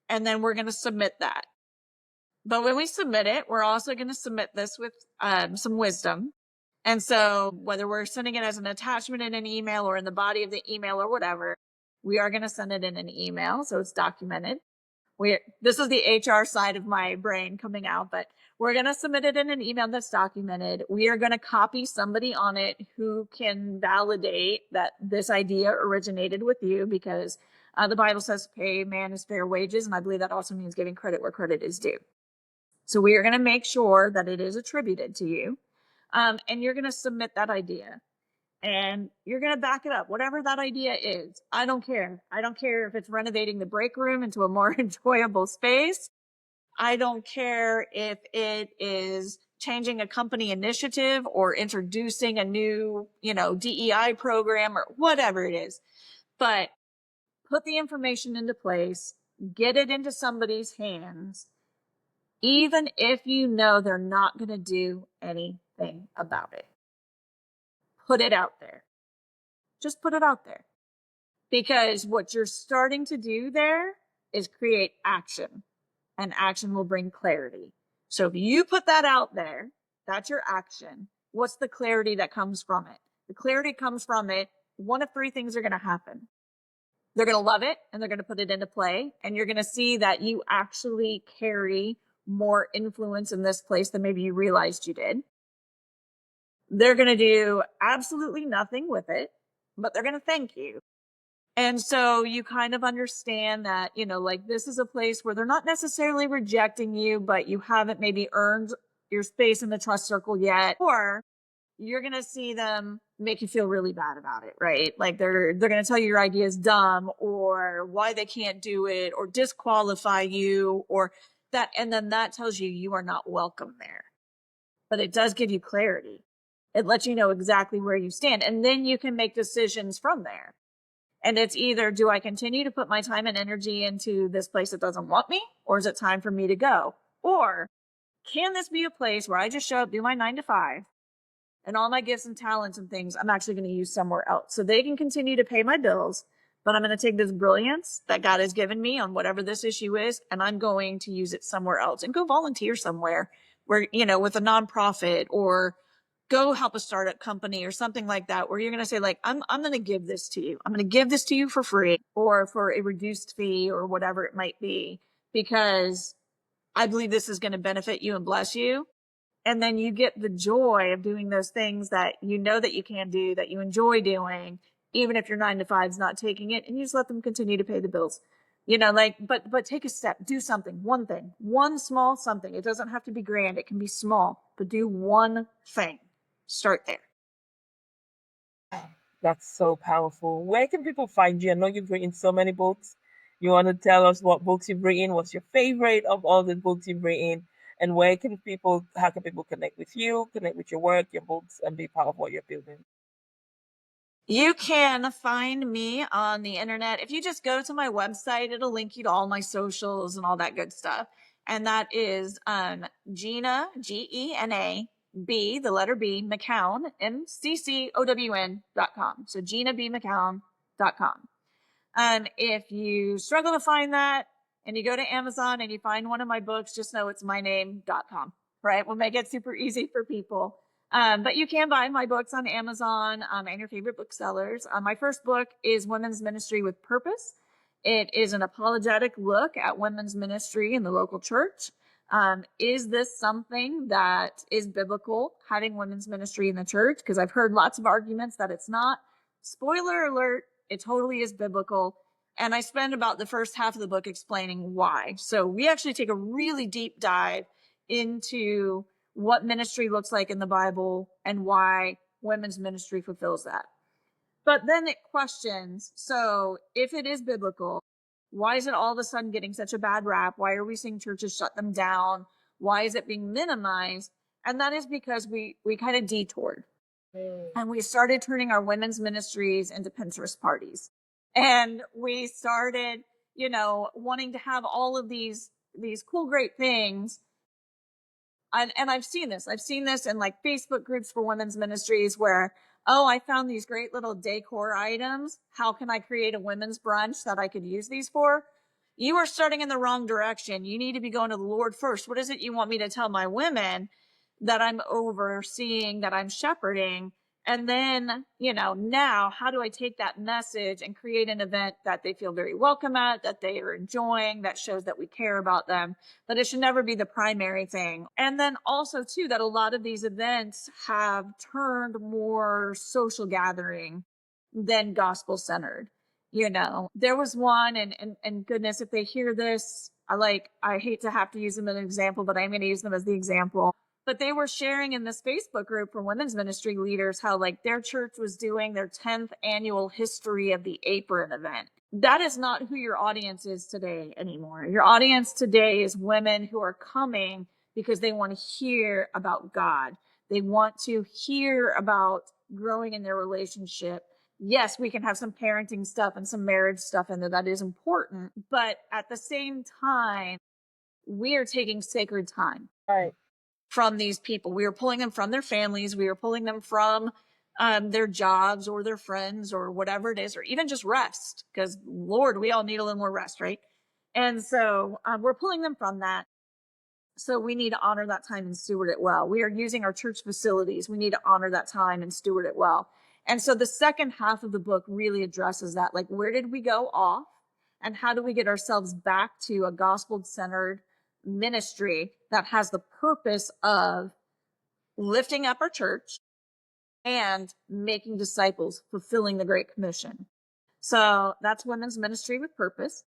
and then we're going to submit that. But when we submit it, we're also going to submit this with some wisdom. And so whether we're sending it as an attachment in an email or in the body of the email or whatever, we are going to send it in an email. So it's documented. This is the HR side of my brain coming out, but we're going to submit it in an email that's documented. We are going to copy somebody on it who can validate that this idea originated with you, because the Bible says pay man his fair wages. And I believe that also means giving credit where credit is due. So we are going to make sure that it is attributed to you. And you're going to submit that idea. And you're going to back it up, whatever that idea is. I don't care. I don't care if it's renovating the break room into a more enjoyable space. I don't care if it is changing a company initiative or introducing a new, DEI program or whatever it is. But put the information into place, get it into somebody's hands, even if you know they're not going to do anything about it. Put it out there. Just put it out there. Because what you're starting to do there is create action, and action will bring clarity. So if you put that out there, that's your action. What's the clarity that comes from it? The clarity comes from it. One of three things are going to happen. They're going to love it and they're going to put it into play. And you're going to see that you actually carry more influence in this place than maybe you realized you did. They're going to do absolutely nothing with it, but they're going to thank you. And so you kind of understand that, this is a place where they're not necessarily rejecting you, but you haven't maybe earned your space in the trust circle yet, or you're going to see them make you feel really bad about it, right? Like they're going to tell you your idea is dumb or why they can't do it or disqualify you or that. And then that tells you are not welcome there, but it does give you clarity. It lets you know exactly where you stand. And then you can make decisions from there. And it's either, do I continue to put my time and energy into this place that doesn't want me? Or is it time for me to go? Or can this be a place where I just show up, do my 9 to 5, and all my gifts and talents and things I'm actually going to use somewhere else so they can continue to pay my bills, but I'm going to take this brilliance that God has given me on whatever this issue is, and I'm going to use it somewhere else and go volunteer somewhere where, with a nonprofit, or go help a startup company or something like that, where you're going to say, like, I'm going to give this to you. I'm going to give this to you for free or for a reduced fee or whatever it might be, because I believe this is going to benefit you and bless you. And then you get the joy of doing those things that you know that you can do, that you enjoy doing, even if your 9 to 5 is not taking it, and you just let them continue to pay the bills. But take a step, do something, one thing, one small something. It doesn't have to be grand. It can be small, but do one thing. Start there. That's so powerful. Where can people find you? I know you've written so many books. You want to tell us what books you've written? What's your favorite of all the books you've written? And how can people connect with you, connect with your work, your books, and be part of what you're building? You can find me on the internet. If you just go to my website, it'll link you to all my socials and all that good stuff. And that is Gena, Gena, B, the letter B, McCown, MCCOWN.com. So GenaBMcCown.com. If you struggle to find that and you go to Amazon and you find one of my books, just know it's myname.com, right? We'll make it super easy for people. But you can buy my books on Amazon and your favorite booksellers. My first book is Women's Ministry with Purpose. It is an apologetic look at women's ministry in the local church. Is this something that is biblical, having women's ministry in the church? Because I've heard lots of arguments that it's not. Spoiler alert, it totally is biblical. And I spend about the first half of the book explaining why. So we actually take a really deep dive into what ministry looks like in the Bible and why women's ministry fulfills that. But then it questions, so if it is biblical, why is it all of a sudden getting such a bad rap? Why are we seeing churches shut them down? Why is it being minimized? And that is because we kind of detoured. And we started turning our women's ministries into Pinterest parties. And we started, wanting to have all of these cool, great things. And I've seen this in like Facebook groups for women's ministries where, oh, I found these great little decor items. How can I create a women's brunch that I could use these for? You are starting in the wrong direction. You need to be going to the Lord first. What is it you want me to tell my women that I'm overseeing, that I'm shepherding? And then, now how do I take that message and create an event that they feel very welcome at, that they are enjoying, that shows that we care about them, but it should never be the primary thing. And then also too, that a lot of these events have turned more social gathering than gospel centered. There was one, and goodness, if they hear this, I hate to have to use them as an example, but I'm going to use them as the example. But they were sharing in this Facebook group for women's ministry leaders how like their church was doing their 10th annual History of the Apron event. That is not who your audience is today anymore. Your audience today is women who are coming because they want to hear about God. They want to hear about growing in their relationship. Yes, we can have some parenting stuff and some marriage stuff in there. That is important. But at the same time, we are taking sacred time. Right. From these people. We are pulling them from their families. We are pulling them from their jobs or their friends or whatever it is, or even just rest, because Lord, we all need a little more rest, right? And so we're pulling them from that. So we need to honor that time and steward it well. We are using our church facilities. We need to honor that time and steward it well. And so the second half of the book really addresses that. Like, where did we go off? And how do we get ourselves back to a gospel-centered ministry that has the purpose of lifting up our church and making disciples, fulfilling the Great Commission? So that's Women's Ministry with Purpose.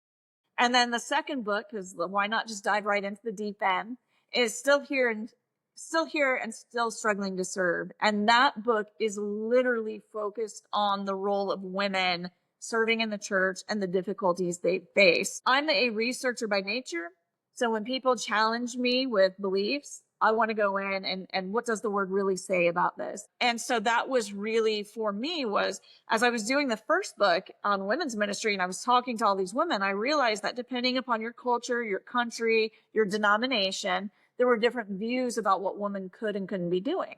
And then the second book, because why not just dive right into the deep end, is Still Here and Still Struggling to Serve. And that book is literally focused on the role of women serving in the church and the difficulties they face. I'm a researcher by nature. So when people challenge me with beliefs, I want to go in and what does the word really say about this? And so that was really, for me, was as I was doing the first book on women's ministry and I was talking to all these women, I realized that depending upon your culture, your country, your denomination, there were different views about what women could and couldn't be doing.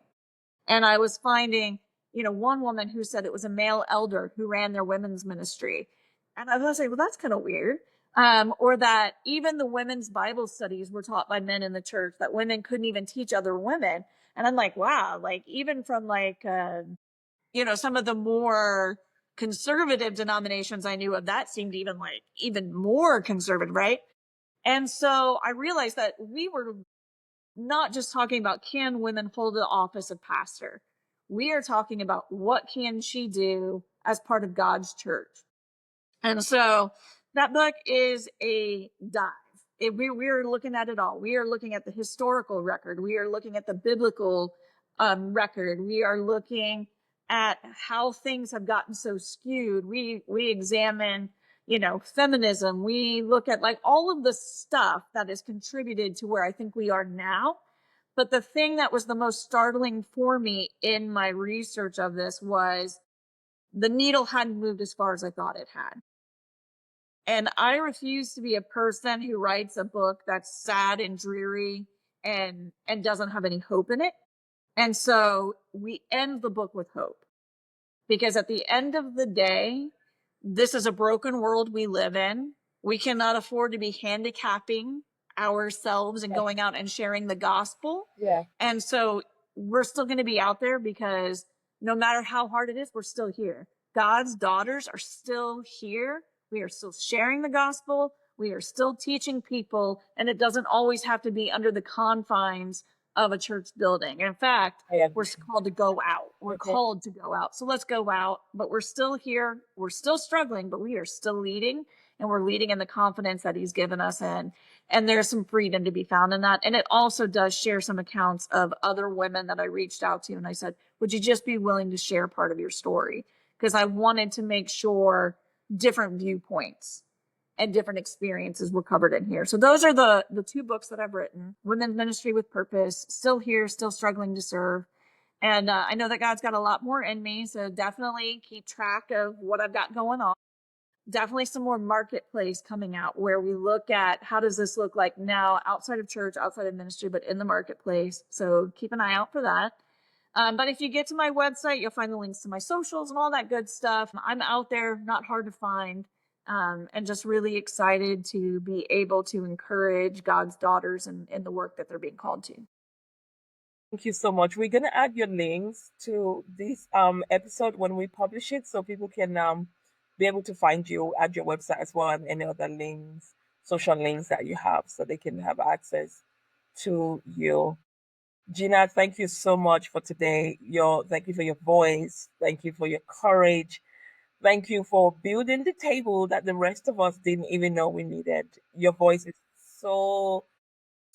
And I was finding, one woman who said it was a male elder who ran their women's ministry. And I was like, well, that's kind of weird. Or that even the women's Bible studies were taught by men in the church, that women couldn't even teach other women. And I'm like, wow, like even from some of the more conservative denominations I knew of, that seemed even more conservative, right? And so I realized that we were not just talking about, can women hold the office of pastor? We are talking about what can she do as part of God's church. And so that book is a dive. We are looking at it all. We are looking at the historical record. We are looking at the biblical record. We are looking at how things have gotten so skewed. We examine, feminism. We look at all of the stuff that has contributed to where I think we are now. But the thing that was the most startling for me in my research of this was the needle hadn't moved as far as I thought it had. And I refuse to be a person who writes a book that's sad and dreary and doesn't have any hope in it. And so we end the book with hope, because at the end of the day, this is a broken world we live in. We cannot afford to be handicapping ourselves and going out and sharing the gospel. Yeah. And so we're still going to be out there, because no matter how hard it is, we're still here. God's daughters are still here. We are still sharing the gospel. We are still teaching people, and it doesn't always have to be under the confines of a church building. In fact, I we're agree. called to go out. We're Mhm. called to go out. So let's go out, but we're still here. We're still struggling, but we are still leading, and we're leading in the confidence that he's given us in. And there's some freedom to be found in that. And it also does share some accounts of other women that I reached out to. And I said, would you just be willing to share part of your story? Because I wanted to make sure different viewpoints and different experiences were covered in here. So those are the two books that I've written: Women's Ministry with Purpose, Still Here, Still Struggling to Serve. And I know that God's got a lot more in me, so definitely keep track of what I've got going on. Definitely some more marketplace coming out, where we look at how does this look like now outside of church, outside of ministry, but in the marketplace. So keep an eye out for that. But if you get to my website, you'll find the links to my socials and all that good stuff. I'm out there, not hard to find, and just really excited to be able to encourage God's daughters in the work that they're being called to. Thank you so much. We're gonna add your links to this episode when we publish it, so people can be able to find you at your website as well, and any other links, social links that you have, so they can have access to you. Gina, thank you so much for today. Thank you for your voice. Thank you for your courage. Thank you for building the table that the rest of us didn't even know we needed. Your voice is so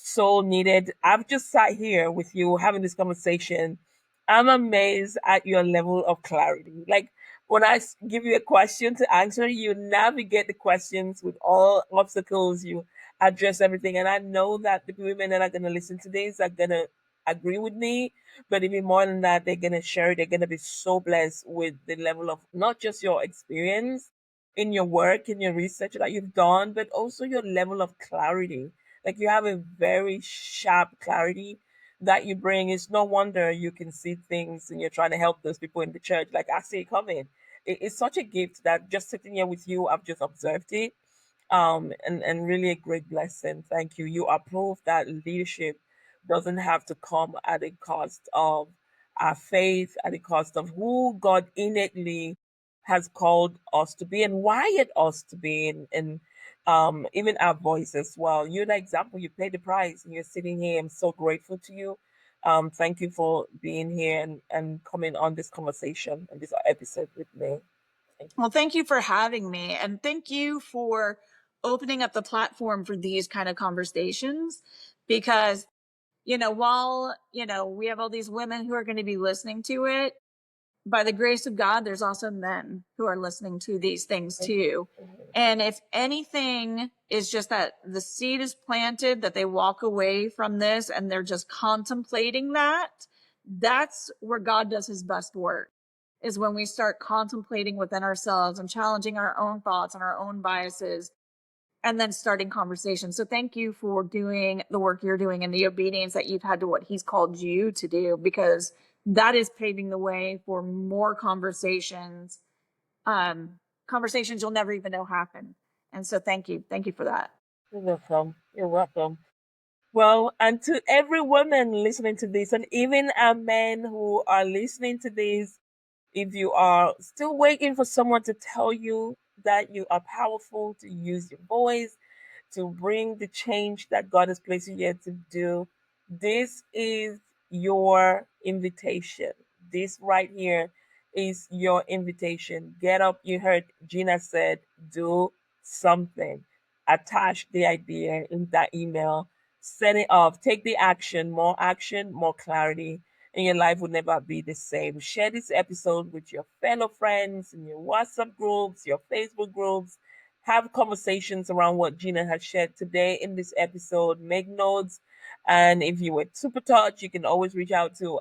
so needed. I've just sat here with you having this conversation. I'm amazed at your level of clarity. Like when give you a question to answer, you navigate the questions with all obstacles, you address everything. And I know that the women that are going to listen to this are going to agree with me. But even more than that, they're going to share it. They're going to be so blessed with the level of not just your experience in your work, in your research that you've done, but also your level of clarity. Like you have a very sharp clarity that you bring. It's no wonder you can see things and you're trying to help those people in the church. Like I see it coming. It's such a gift that just sitting here with you, I've just observed it. And really a great blessing. Thank you. You are proof that leadership doesn't have to come at a cost of our faith, at the cost of who God innately has called us to be and wired us to be, and even our voice as well. You're the example. You paid the price, and you're sitting here. I'm so grateful to you. Thank you for being here and coming on this conversation and this episode with me. Thank you. Well, thank you for having me, and thank you for opening up the platform for these kind of conversations. Because, while, we have all these women who are going to be listening to it, by the grace of God, there's also men who are listening to these things too. And if anything is just that the seed is planted, that they walk away from this and they're just contemplating that, that's where God does his best work, is when we start contemplating within ourselves and challenging our own thoughts and our own biases, and then starting conversation. So thank you for doing the work you're doing and the obedience that you've had to what he's called you to do, because that is paving the way for more conversations, conversations you'll never even know happen. And so thank you. Thank you for that. You're welcome. You're welcome. Well, and to every woman listening to this, and even our men who are listening to this, if you are still waiting for someone to tell you that you are powerful, to use your voice, to bring the change that God has placed you here to do, this is your invitation. This right here is your invitation. Get up. You heard Gina said, do something. Attach the idea in that email. Set it off. Take the action, more clarity, and your life will never be the same. Share this episode with your fellow friends in your WhatsApp groups, your Facebook groups. Have conversations around what Gina has shared today in this episode. Make notes. And if you were super touched, you can always reach out to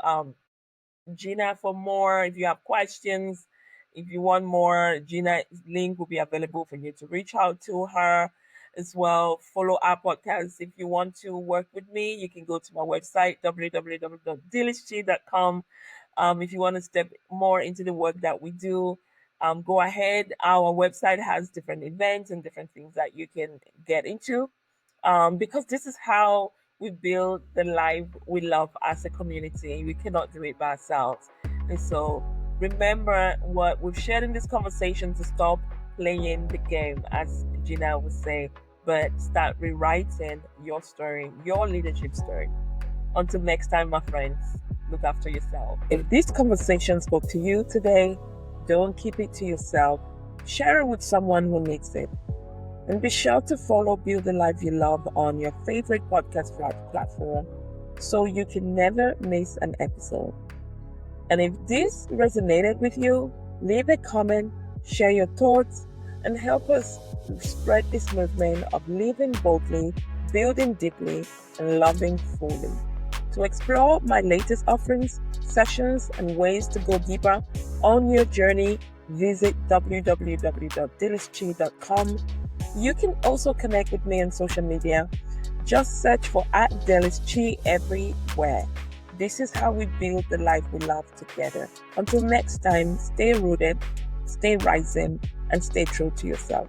Gina for more. If you have questions, if you want more, Gina's link will be available for you to reach out to her as well. Follow our podcast. If you want to work with me, you can go to my website, www.dylis.com. If you want to step more into the work that we do, go ahead. Our website has different events and different things that you can get into, because this is how we build the life we love as a community. We cannot do it by ourselves. And so remember what we've shared in this conversation, to stop playing the game, as Gena would say, but start rewriting your story, your leadership story. Until next time, my friends, look after yourself. If this conversation spoke to you today, don't keep it to yourself. Share it with someone who needs it. And be sure to follow Build the Life You Love on your favorite podcast platform so you can never miss an episode. And if this resonated with you, leave a comment, share your thoughts, and help us spread this movement of living boldly, building deeply, and loving fully. To explore my latest offerings, sessions, and ways to go deeper on your journey, visit www.dylischi.com. You can also connect with me on social media. Just search for @DylisChi everywhere. This is how we build the life we love together. Until next time, stay rooted, stay rising, and stay true to yourself.